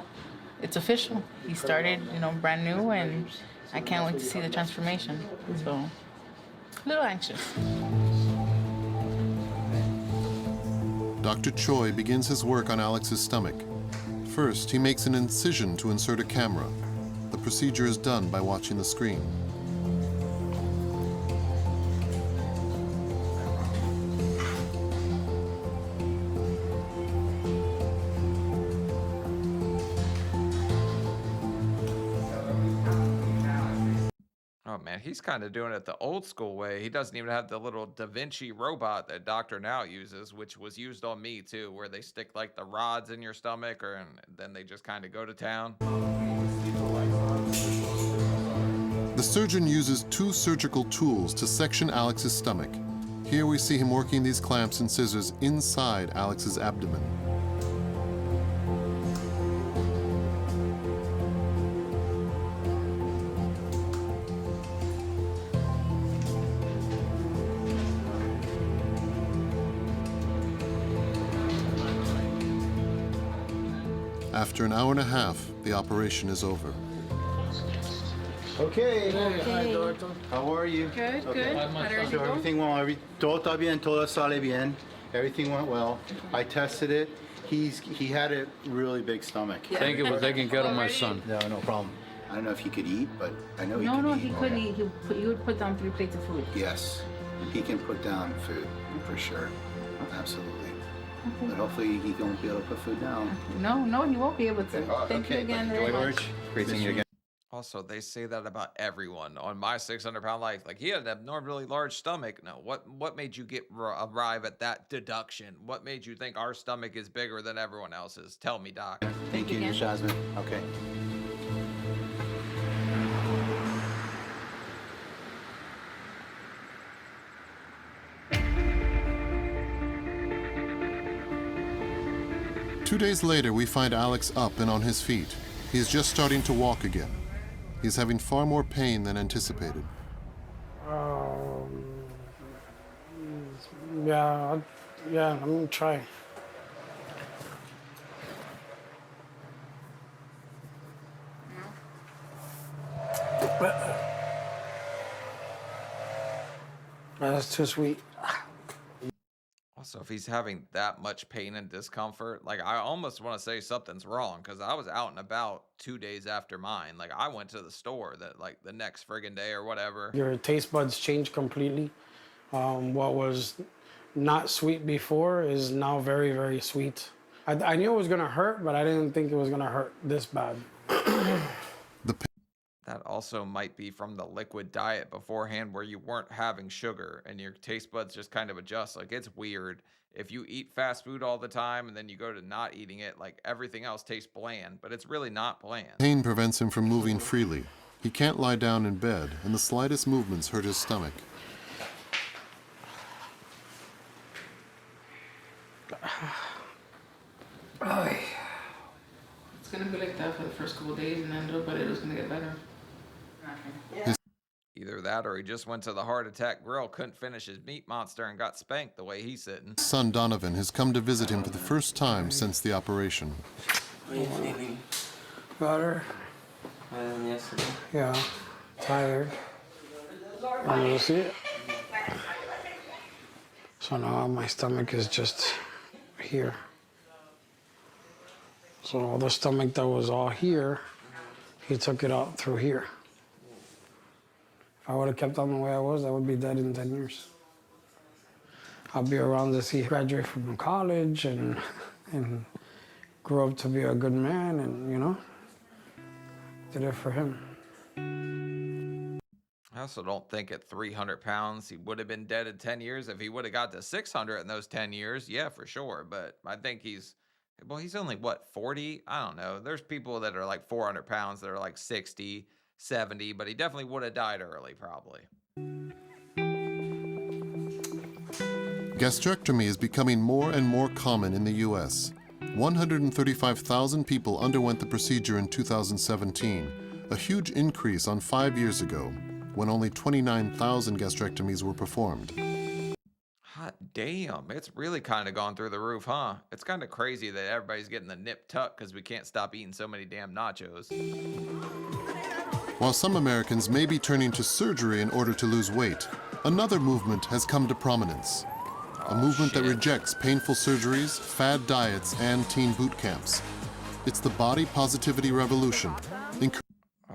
It's official. He started, brand new, and I can't wait to see the transformation. So, a little anxious. Dr. Choi begins his work on Alex's stomach. First, he makes an incision to insert a camera. The procedure is done by watching the screen. Oh man, he's kind of doing it the old school way. He doesn't even have the little Da Vinci robot that Dr. Now uses, which was used on me too, where they stick like the rods in your stomach and then they just kind of go to town. The surgeon uses 2 surgical tools to section Alex's stomach. Here we see him working these clamps and scissors inside Alex's abdomen. After an hour and a half, the operation is over. Okay. Hi, doctor. How are you? Good, okay. good. How did So everything went, todo está bien, todo sale bien. Everything went well. I tested it. He had a really big stomach. Yeah. Thank you for taking care of my son. No, no problem. I don't know if he could eat, but I know he could No, eat. he couldn't eat. You would put down 3 plates of food. Yes, he can put down food, for sure. Absolutely. Okay. But hopefully he won't be able to put food down. No, he won't be able to. Thank you again very much. Great seeing you again. Also, they say that about everyone on my 600-pound life. Like, he had an abnormally large stomach. No, what made you arrive at that deduction? What made you think our stomach is bigger than everyone else's? Tell me, doc. Thank you, Jasmine. Okay. Two days later, we find Alex up and on his feet. He's just starting to walk again. He's having far more pain than anticipated. Yeah, I'm gonna try. That's too sweet. Also, if he's having that much pain and discomfort, like, I almost want to say something's wrong, because I was out and about 2 days after mine. Like, I went to the store the next friggin' day or whatever. Your taste buds change completely. What was not sweet before is now very, very sweet. I knew it was gonna hurt, but I didn't think it was gonna hurt this bad. That also might be from the liquid diet beforehand, where you weren't having sugar and your taste buds just kind of adjust. Like, it's weird. If you eat fast food all the time and then you go to not eating it, like, everything else tastes bland, but it's really not bland. Pain prevents him from moving freely. He can't lie down in bed, and the slightest movements hurt his stomach. It's gonna be like that for the first couple of days, and then little by little it's gonna get better. Either that or he just went to the heart attack grill, couldn't finish his meat monster, and got spanked the way he's sitting. His son Donovan has come to visit him for the first time since the operation. How are you feeling? Better? Better than yesterday? Yeah, tired. And you'll see it. So now my stomach is just here. So all the stomach that was all here, he took it out through here. If I would have kept on the way I was, I would be dead in 10 years. I'll be around to see him graduate from college and grow up to be a good man, and, you know, did it for him. I also don't think at 300 pounds he would have been dead in 10 years. If he would have got to 600 in those 10 years, yeah, for sure. But I think he's only, what, 40? I don't know. There's people that are like 400 pounds that are like 60, 70, but he definitely would have died early, probably. Gastrectomy is becoming more and more common in the U.S. 135,000 people underwent the procedure in 2017, a huge increase on 5 years ago, when only 29,000 gastrectomies were performed. Hot damn, it's really kind of gone through the roof, huh? It's kind of crazy that everybody's getting the nip tuck because we can't stop eating so many damn nachos. While some Americans may be turning to surgery in order to lose weight, another movement has come to prominence. A movement that rejects painful surgeries, fad diets, and teen boot camps. It's the body positivity revolution.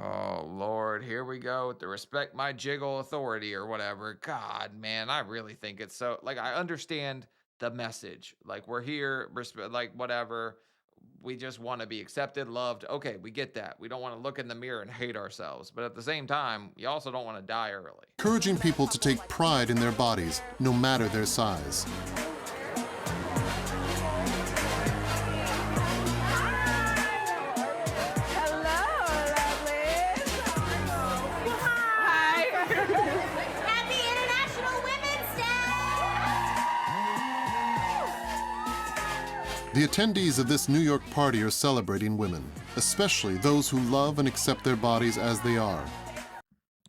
Oh, Lord, here we go with the respect my jiggle authority or whatever. God, man, I really think it's so, like, I understand the message. Like, we're here, like, whatever. we just want to be accepted, loved. Okay, we get that. We don't want to look in the mirror and hate ourselves. But at the same time, you also don't want to die early. Encouraging people to take pride in their bodies, no matter their size. The attendees of this New York party are celebrating women, especially those who love and accept their bodies as they are.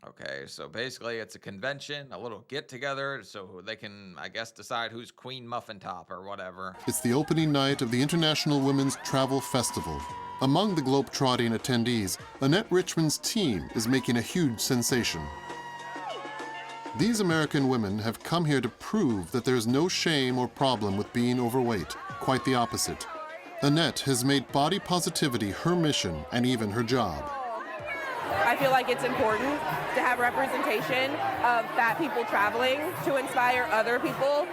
Okay, so basically it's a convention, a little get-together, so they can, I guess, decide who's Queen Muffin Top or whatever. It's the opening night of the International Women's Travel Festival. Among the globe-trotting attendees, Annette Richmond's team is making a huge sensation. These American women have come here to prove that there's no shame or problem with being overweight. Quite the opposite. Annette has made body positivity her mission and even her job. I feel like it's important to have representation of fat people traveling to inspire other people.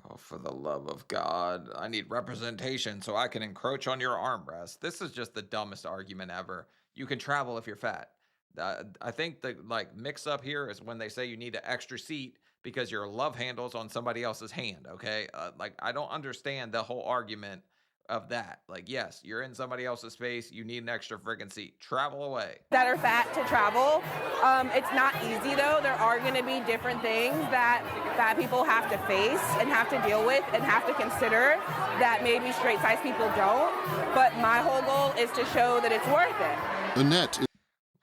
Oh, for the love of God, I need representation so I can encroach on your armrest. This is just the dumbest argument ever. You can travel if you're fat. I think the mix up here is when they say you need an extra seat because your love handle's on somebody else's hand, okay? I don't understand the whole argument of that. Yes, you're in somebody else's space, you need an extra friggin' seat. Travel away. That are fat to travel. It's not easy though. There are gonna be different things that fat people have to face and have to deal with and have to consider that maybe straight size people don't. But my whole goal is to show that it's worth it. Annette.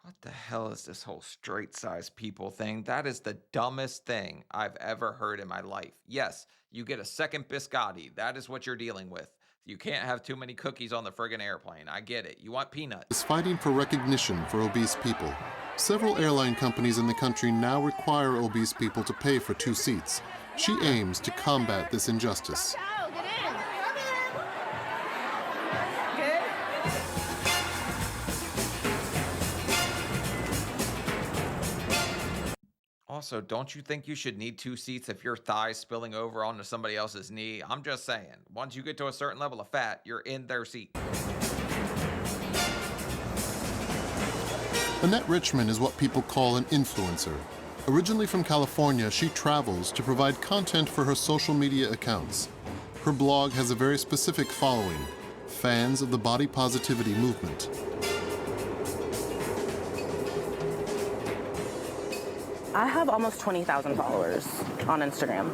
What the hell is this whole straight size people thing? That is the dumbest thing I've ever heard in my life. Yes, you get a second biscotti. That is what you're dealing with. You can't have too many cookies on the friggin' airplane. I get it. You want peanuts. Is fighting for recognition for obese people. Several airline companies in the country now require obese people to pay for 2 seats. She aims to combat this injustice. Also, don't you think you should need 2 seats if your thigh's spilling over onto somebody else's knee? I'm just saying, once you get to a certain level of fat, you're in their seat. Annette Richmond is what people call an influencer. Originally from California, she travels to provide content for her social media accounts. Her blog has a very specific following, fans of the body positivity movement. I have almost 20,000 followers on Instagram.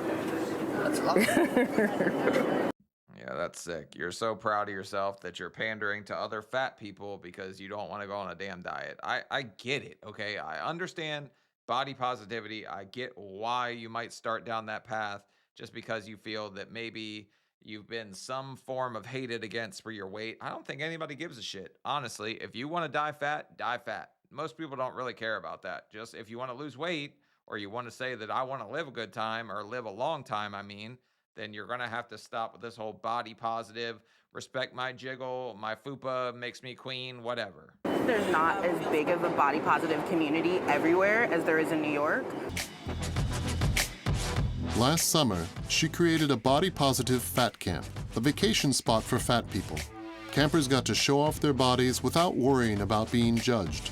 That's awesome. Yeah, that's sick. You're so proud of yourself that you're pandering to other fat people because you don't want to go on a damn diet. I get it, okay? I understand body positivity. I get why you might start down that path just because you feel that maybe you've been some form of hated against for your weight. I don't think anybody gives a shit. Honestly, if you want to die fat, die fat. Most people don't really care about that. Just if you want to lose weight or you want to say that I want to live a good time or live a long time, then you're going to have to stop with this whole body positive, respect my jiggle, my fupa makes me queen, whatever. There's not as big of a body positive community everywhere as there is in New York. Last summer, she created a body positive fat camp, a vacation spot for fat people. Campers got to show off their bodies without worrying about being judged.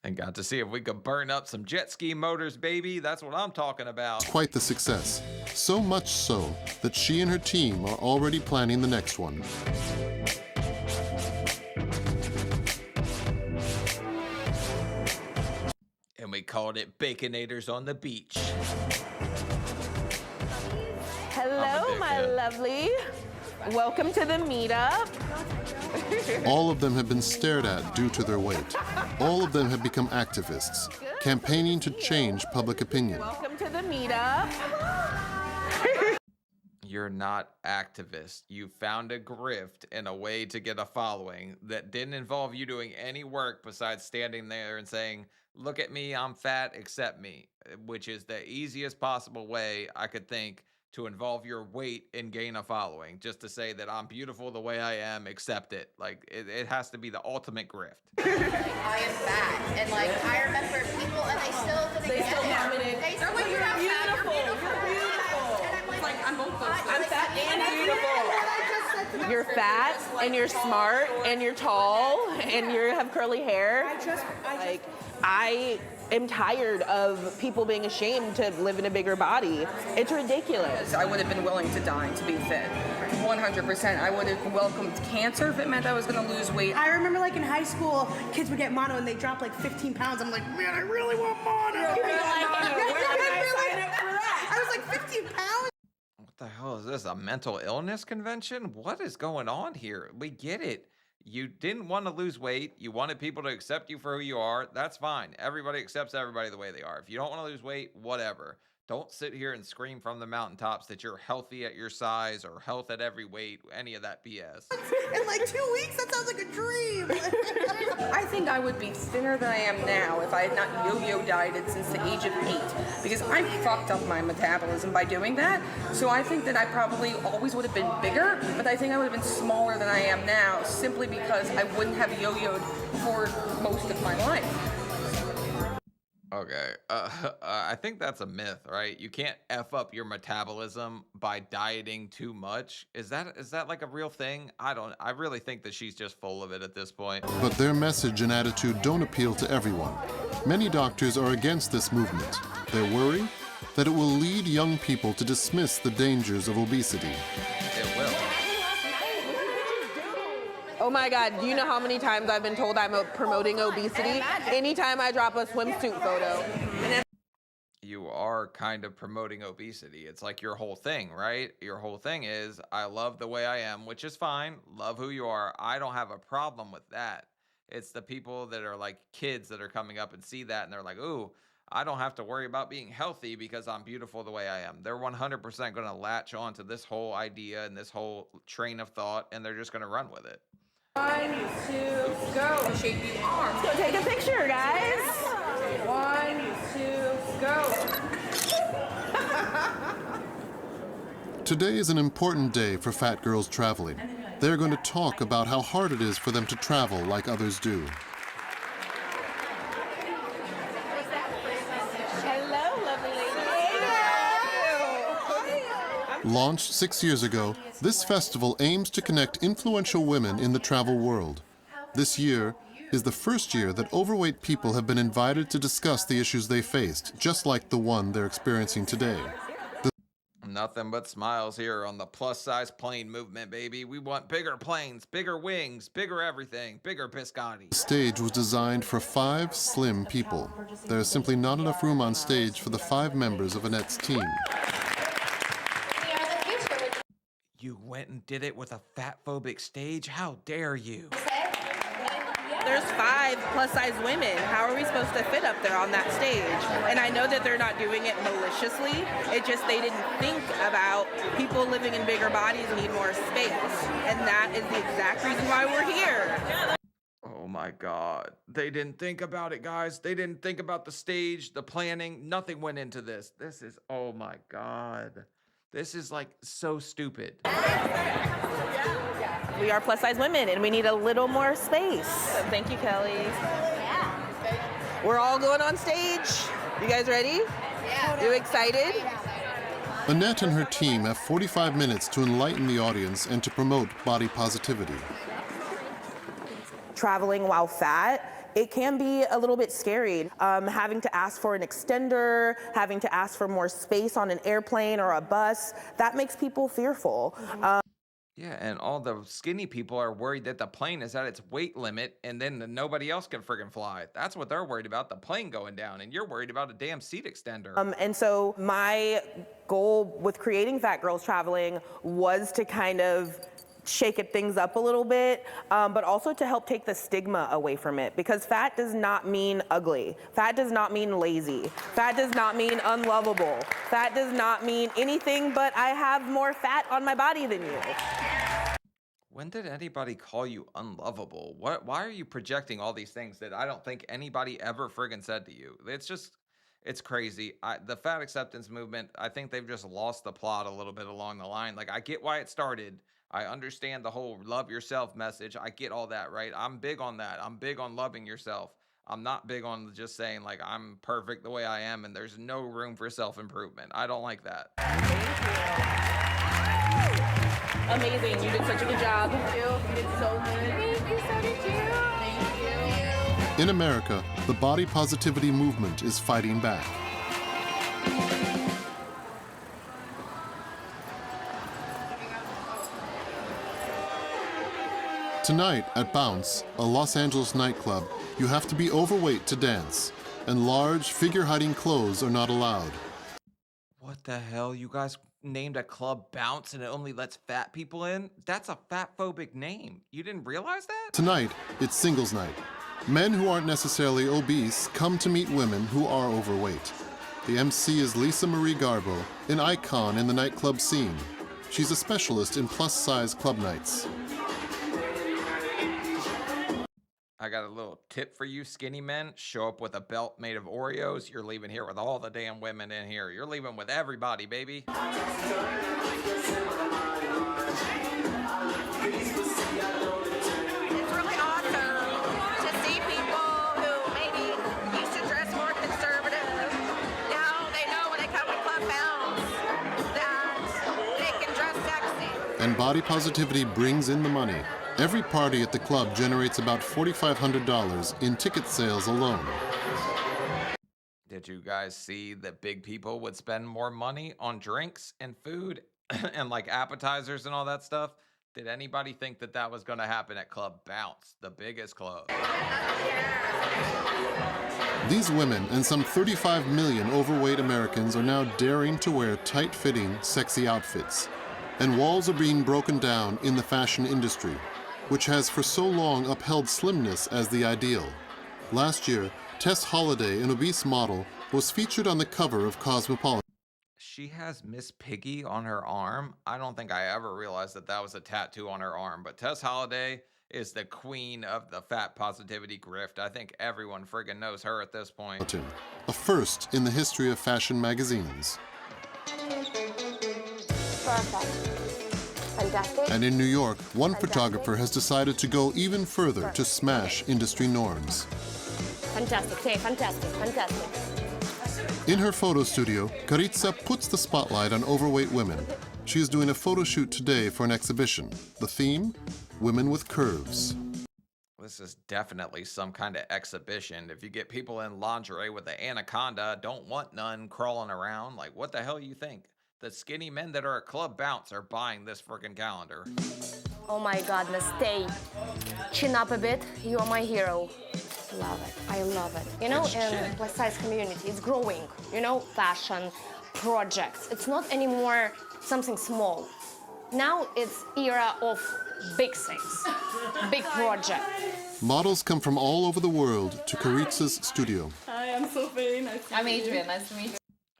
And got to see if we could burn up some jet ski motors, baby. That's what I'm talking about. Quite the success. So much so that she and her team are already planning the next one. And we called it Baconators on the Beach. Hello, my lovely. Welcome to the meetup. All of them have been stared at due to their weight. All of them have become activists, campaigning to change public opinion. Welcome to the meetup. You're not activist. You found a grift and a way to get a following that didn't involve you doing any work besides standing there and saying, look at me, I'm fat, accept me, which is the easiest possible way I could think to involve your weight and gain a following. Just to say that I'm beautiful the way I am, accept it. It has to be the ultimate grift. I am fat, and I remember people, and they still dominate. They're like, you're beautiful. You're beautiful. And I'm like, I'm both those. I'm fat and beautiful. And I just said you're fat and you're smart and you're tall and you have curly hair. I am tired of people being ashamed to live in a bigger body. It's ridiculous. I would have been willing to die to be fit. 100%. I would have welcomed cancer if it meant I was going to lose weight. I remember like in high school, kids would get mono and they drop like 15 pounds. I'm like, man, I really want mono. I was like 15 pounds. What the hell is this? A mental illness convention? What is going on here? We get it. You didn't want to lose weight. You wanted people to accept you for who you are. That's fine. Everybody accepts everybody the way they are. If you don't want to lose weight, whatever. Don't sit here and scream from the mountaintops that you're healthy at your size or health at every weight, any of that BS. In like 2 weeks? That sounds like a dream. I think I would be thinner than I am now if I had not yo-yo dieted since the age of 8, because I fucked up my metabolism by doing that. So I think that I probably always would have been bigger, but I think I would have been smaller than I am now simply because I wouldn't have yo-yoed for most of my life. Okay, I think that's a myth, right? You can't F up your metabolism by dieting too much. Is that like a real thing? I really think that she's just full of it at this point. But their message and attitude don't appeal to everyone. Many doctors are against this movement. They're worried that it will lead young people to dismiss the dangers of obesity. It will. Oh my God, do you know how many times I've been told I'm promoting obesity? Anytime I drop a swimsuit photo. You are kind of promoting obesity. It's like your whole thing, right? Your whole thing is, I love the way I am, which is fine. Love who you are. I don't have a problem with that. It's the people that are like kids that are coming up and see that and they're like, ooh, I don't have to worry about being healthy because I'm beautiful the way I am. They're 100% going to latch on to this whole idea and this whole train of thought, and they're just going to run with it. 1, 2, go. Shake the arms. Let's go take a picture, guys. 1, 2, go. Today is an important day for fat girls traveling. They're going to talk about how hard it is for them to travel like others do. Hello, lovely lady. Launched 6 years ago, this festival aims to connect influential women in the travel world. This year is the first year that overweight people have been invited to discuss the issues they faced, just like the one they're experiencing today. Nothing but smiles here on the plus size plane movement, baby. We want bigger planes, bigger wings, bigger everything, bigger biscotti. The stage was designed for 5 slim people. There is simply not enough room on stage for the 5 members of Annette's team. You went and did it with a fat-phobic stage? How dare you? There's 5 plus-size women. How are we supposed to fit up there on that stage? And I know that they're not doing it maliciously. It just they didn't think about people living in bigger bodies need more space. And that is the exact reason why we're here. Oh my God. They didn't think about it, guys. They didn't think about the stage, the planning. Nothing went into this. This is, oh my God. This is like so stupid. We are plus-size women, and we need a little more space. Thank you, Kelly. We're all going on stage. You guys ready? Yeah. You excited? Annette and her team have 45 minutes to enlighten the audience and to promote body positivity. Traveling while fat, it can be a little bit scary. Having to ask for an extender, having to ask for more space on an airplane or a bus, that makes people fearful. Yeah, and all the skinny people are worried that the plane is at its weight limit and then nobody else can friggin' fly. That's what they're worried about, the plane going down, and you're worried about a damn seat extender. And so my goal with creating Fat Girls Traveling was to kind of shake things up a little bit, but also to help take the stigma away from it, because fat does not mean ugly. Fat does not mean lazy. Fat does not mean unlovable. Fat does not mean anything but I have more fat on my body than you. When did anybody call you unlovable? Why are you projecting all these things that I don't think anybody ever friggin' said to you? It's crazy. The fat acceptance movement, I think they've just lost the plot a little bit along the line. Like, I get why it started. I understand the whole love yourself message. I get all that, right? I'm big on that. I'm big on loving yourself. I'm not big on just saying, like, I'm perfect the way I am and there's no room for self-improvement. I don't like that. amazing. You did such a good job. Thank you. You did so good. Thank you, so did you. Thank you. In America, the body positivity movement is fighting back. Tonight at Bounce, a Los Angeles nightclub, you have to be overweight to dance, and large, figure-hiding clothes are not allowed. What the hell? You guys named a club Bounce and it only lets fat people in? That's a fat-phobic name. You didn't realize that? Tonight, it's singles night. Men who aren't necessarily obese come to meet women who are overweight. The MC is Lisa Marie Garbo, an icon in the nightclub scene. She's a specialist in plus-size club nights. I got a little tip for you skinny men. Show up with a belt made of Oreos. You're leaving here with all the damn women in here. You're leaving with everybody, baby. It's really awesome to see people who maybe used to dress more conservative. Now they know when they come to Club Bounce that they can dress sexy. And body positivity brings in the money. Every party at the club generates about $4,500 in ticket sales alone. Did you guys see that big people would spend more money on drinks and food and like appetizers and all that stuff? Did anybody think that that was going to happen at Club Bounce, the biggest club? These women and some 35 million overweight Americans are now daring to wear tight-fitting, sexy outfits. And walls are being broken down in the fashion industry, which has for so long upheld slimness as the ideal. Last year, Tess Holliday, an obese model, was featured on the cover of Cosmopolitan. She has Miss Piggy on her arm. I don't think I ever realized that that was a tattoo on her arm, but Tess Holliday is the queen of the fat positivity grift. I think everyone friggin' knows her at this point. A first in the history of fashion magazines. Perfect. Fantastic. And in New York, one photographer has decided to go even further to smash industry norms. Fantastic, hey, fantastic, fantastic. In her photo studio, Caritza puts the spotlight on overweight women. She is doing a photo shoot today for an exhibition. The theme? Women with curves. This is definitely some kind of exhibition. If you get people in lingerie with the anaconda, don't want none crawling around, like what the hell you think? The skinny men that are at Club Bounce are buying this freaking calendar. Oh my goodness, stay. Chin up a bit, you are my hero. Love it, I love it. You know, in plus size community, it's growing. You know, fashion, projects. It's not anymore something small. Now it's era of big things, big projects. Models come from all over the world to Caritza's studio. Hi, I'm Sophie. Nice to meet you. I'm Adrian. Nice to meet you.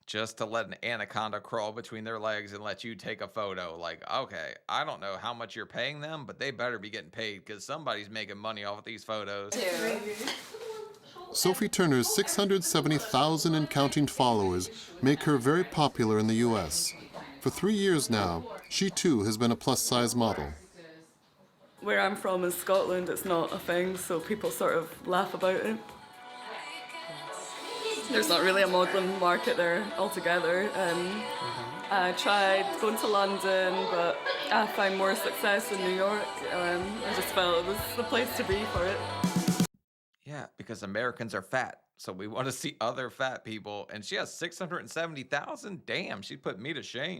Just to let an anaconda crawl between their legs and let you take a photo. Like, okay, I don't know how much you're paying them, but they better be getting paid because somebody's making money off of these photos. Sophie Turner's 670,000 and counting followers make her very popular in the U.S. For 3 years now, she too has been a plus-size model. Where I'm from in Scotland, it's not a thing, so people sort of laugh about it. There's not really a modelling market there altogether. I tried going to London, but I find more success in New York. I just felt it was the place to be for it. Yeah, because Americans are fat, so we want to see other fat people. And she has 670,000? Damn, she put me to shame.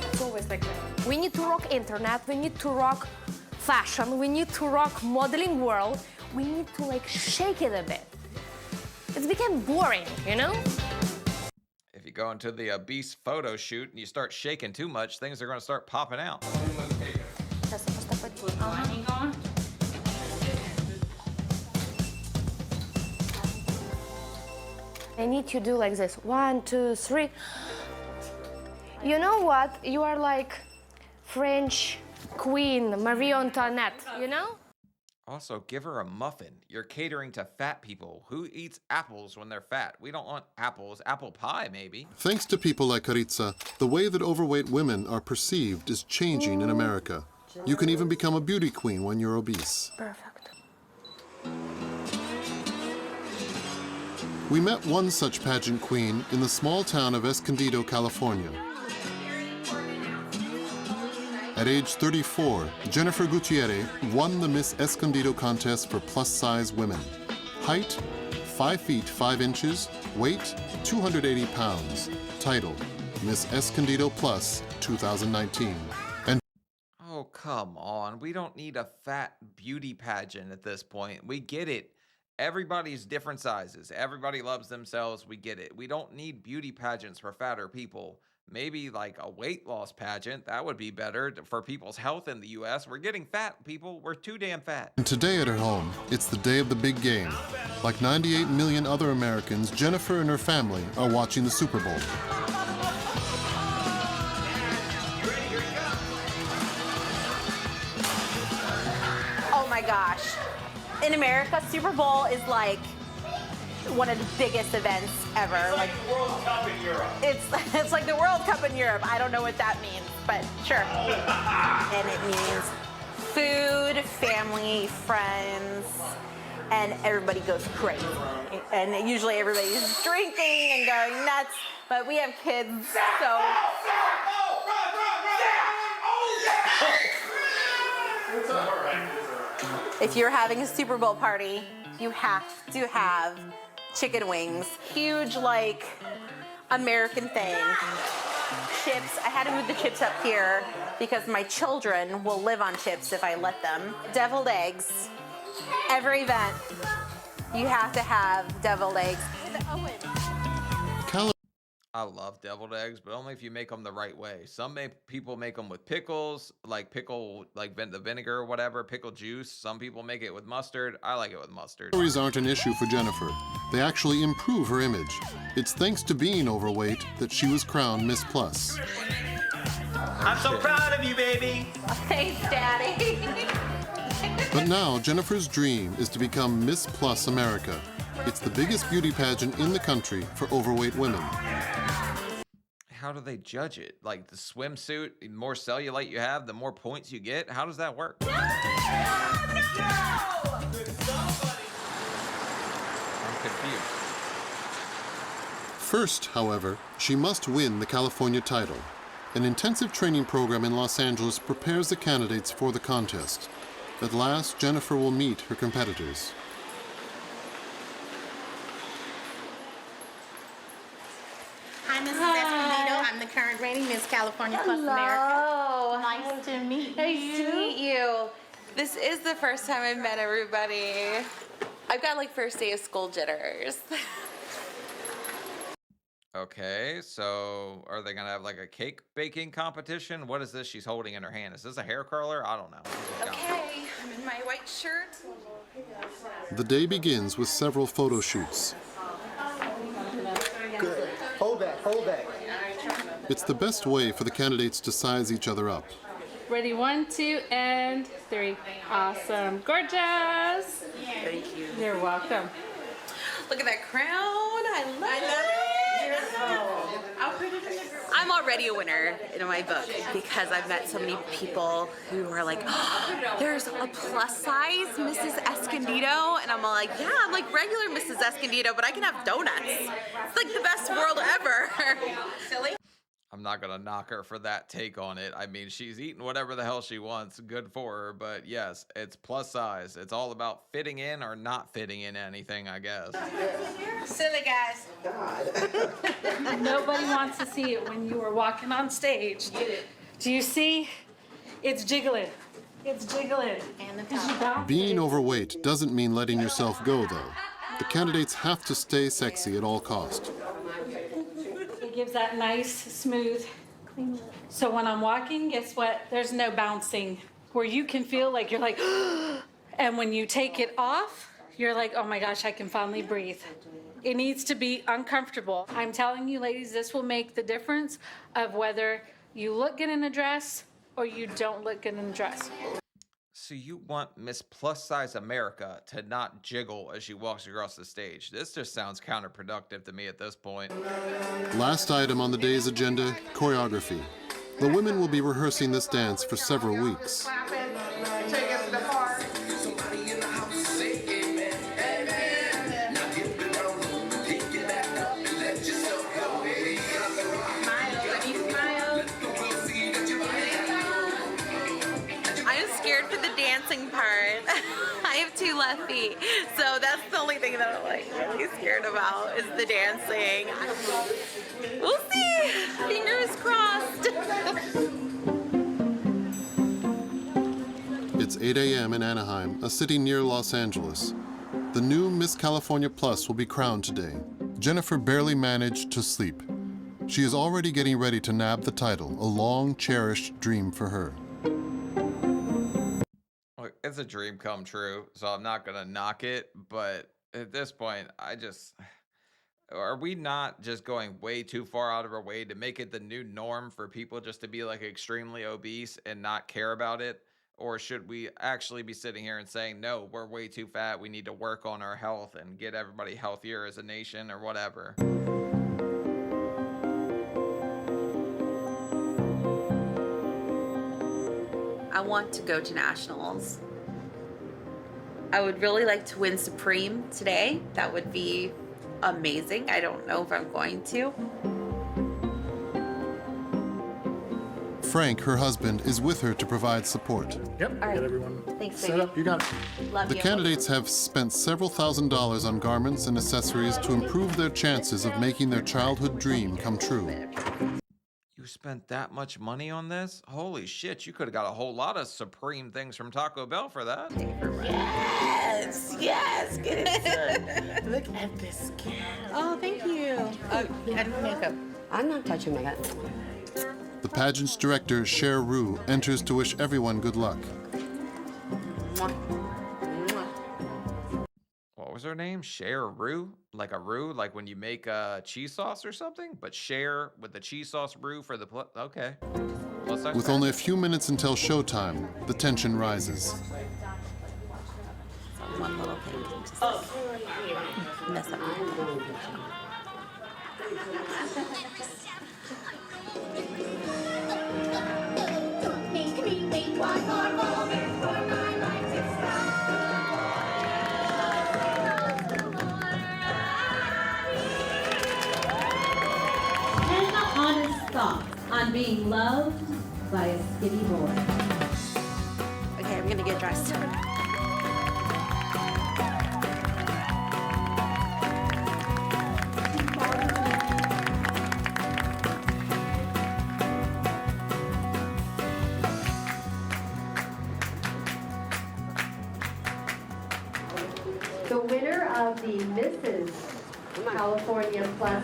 It's always like that. We need to rock internet, we need to rock fashion, we need to rock modeling world. We need to like shake it a bit. It's become boring, you know? If you go into the obese photo shoot and you start shaking too much, things are going to start popping out. I need to do like this. 1, 2, 3. You know what? You are like French Queen Marie Antoinette, you know? Also, give her a muffin. You're catering to fat people. Who eats apples when they're fat? We don't want apples. Apple pie, maybe. Thanks to people like Caritza, the way that overweight women are perceived is changing in America. You can even become a beauty queen when you're obese. Perfect. We met one such pageant queen in the small town of Escondido, California. At age 34, Jennifer Gutierrez won the Miss Escondido contest for plus-size women. Height, 5 feet 5 inches, weight, 280 pounds. Title, Miss Escondido Plus 2019. And Oh, come on. We don't need a fat beauty pageant at this point. We get it. Everybody's different sizes. Everybody loves themselves. We get it. We don't need beauty pageants for fatter people. Maybe like a weight loss pageant. That would be better for people's health in the US. We're getting fat, people. We're too damn fat. And today at her home, it's the day of the big game. Like 98 million other Americans, Jennifer and her family are watching the Super Bowl. Oh my gosh. In America, Super Bowl is like one of the biggest events ever. Like World Cup in Europe. It's like the World Cup in Europe. I don't know what that means, but sure. And it means food, family, friends, and everybody goes crazy. And usually everybody's drinking and going nuts, but we have kids, so. If you're having a Super Bowl party, you have to have chicken wings. Huge, like, American thing. Chips, I had to move the chips up here because my children will live on chips if I let them. Deviled eggs. Every event, you have to have deviled eggs. I love deviled eggs, but only if you make them the right way. People make them with pickles, like the vinegar or whatever, pickle juice. Some people make it with mustard. I like it with mustard. Calories aren't an issue for Jennifer. They actually improve her image. It's thanks to being overweight that she was crowned Miss Plus. I'm so proud of you, baby. Thanks, Daddy. But now, Jennifer's dream is to become Miss Plus America. It's the biggest beauty pageant in the country for overweight women. How do they judge it? Like the swimsuit, the more cellulite you have, the more points you get? How does that work? I'm confused. First, however, she must win the California title. An intensive training program in Los Angeles prepares the candidates for the contest. At last, Jennifer will meet her competitors. Hi, Mrs. Escondido. I'm the current reigning Miss California Plus America. Nice to meet you. Nice to meet you. This is the first time I've met everybody. I've got like first day of school jitters. Okay, so are they gonna have like a cake baking competition? What is this she's holding in her hand? Is this a hair curler? I don't know. Okay, I'm in my white shirt. The day begins with several photo shoots. Good. Hold back, hold back. It's the best way for the candidates to size each other up. Ready, 1, 2, and 3. Awesome. Gorgeous. Thank you. You're welcome. Look at that crown. I love it. I'll put it in the group. I'm already a winner in my book because I've met so many people who are like, oh, there's a plus size Mrs. Escondido. And I'm all like, yeah, I'm like regular Mrs. Escondido, but I can have donuts. It's like the best world ever. Silly. I'm not gonna knock her for that take on it. I mean, she's eating whatever the hell she wants. Good for her. But yes, it's plus size. It's all about fitting in or not fitting in anything, I guess. Silly guys. Nobody wants to see it when you are walking on stage. Do you see? It's jiggling. It's jiggling. And the top. Being overweight doesn't mean letting yourself go, though. The candidates have to stay sexy at all costs. It gives that nice, smooth, clean look. So when I'm walking, guess what? There's no bouncing where you can feel like you're like, and when you take it off, you're like, oh my gosh, I can finally breathe. It needs to be uncomfortable. I'm telling you, ladies, this will make the difference of whether you look good in a dress or you don't look good in a dress. So you want Miss Plus Size America to not jiggle as she walks across the stage. This just sounds counterproductive to me at this point. Last item on the day's agenda, choreography. The women will be rehearsing this dance for several weeks. Take us to the park. So that's the only thing that I'm like really scared about is the dancing. We'll see. Fingers crossed. It's 8 a.m. in Anaheim, a city near Los Angeles. The new Miss California Plus will be crowned today. Jennifer barely managed to sleep. She is already getting ready to nab the title, a long cherished dream for her. Look, it's a dream come true, so I'm not gonna knock it, but at this point, are we not just going way too far out of our way to make it the new norm for people just to be like extremely obese and not care about it? Or should we actually be sitting here and saying, no, we're way too fat, we need to work on our health and get everybody healthier as a nation or whatever? I want to go to nationals. I would really like to win Supreme today. That would be amazing. I don't know if I'm going to. Frank, her husband, is with her to provide support. Yep, All right. get everyone Thanks, set baby. up. You got it. Love The you. candidates have spent several $1,000s on garments and accessories to improve their chances of making their childhood dream come true. You spent that much money on this? Holy shit, you could have got a whole lot of Supreme things from Taco Bell for that. Yes, get it done. Look at this skin. Oh, thank you. Oh, and makeup. I'm not touching makeup. The pageant's director, Cher Rue, enters to wish everyone good luck. What was her name? Cher Rue? Like a roux, like when you make a cheese sauce or something? But Cher with the cheese sauce roux for the okay. Plus size With only a few minutes until showtime, the tension rises. One little thing. Just mess up. Thoughts on being loved by a skinny boy. Okay, I'm gonna get dressed. The winner of the Mrs. California Plus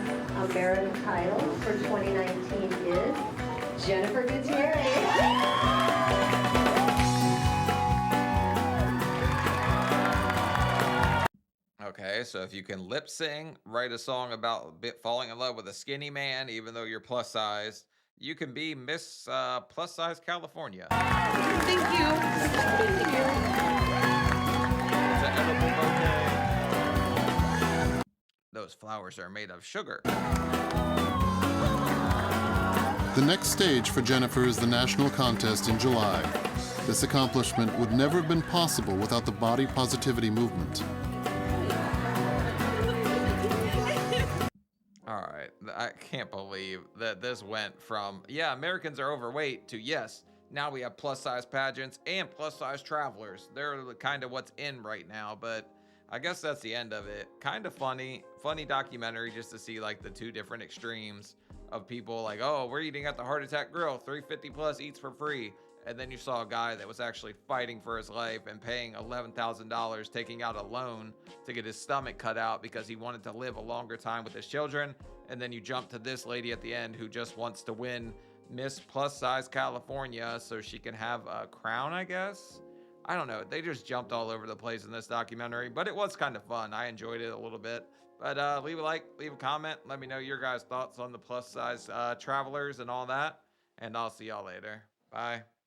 America title for 2019 is Jennifer Gutierrez. Okay, so if you can lip sing, write a song about falling in love with a skinny man, even though you're plus size, you can be Miss Plus Size California. Thank you. Thank you. It's an edible bouquet. Those flowers are made of sugar. The next stage for Jennifer is the national contest in July. This accomplishment would never have been possible without the body positivity movement. All right, I can't believe that this went from, yeah, Americans are overweight to, yes, now we have plus size pageants and plus size travelers. They're kind of what's in right now, but I guess that's the end of it. Kind of funny documentary just to see like the two different extremes of people like, oh, we're eating at the Heart Attack Grill, 350 plus eats for free. And then you saw a guy that was actually fighting for his life and paying $11,000, taking out a loan to get his stomach cut out because he wanted to live a longer time with his children. And then you jump to this lady at the end who just wants to win Miss Plus Size California so she can have a crown, I guess. I don't know. They just jumped all over the place in this documentary, but it was kind of fun. I enjoyed it a little bit. But leave a like, leave a comment. Let me know your guys' thoughts on the plus size travelers and all that. And I'll see y'all later. Bye.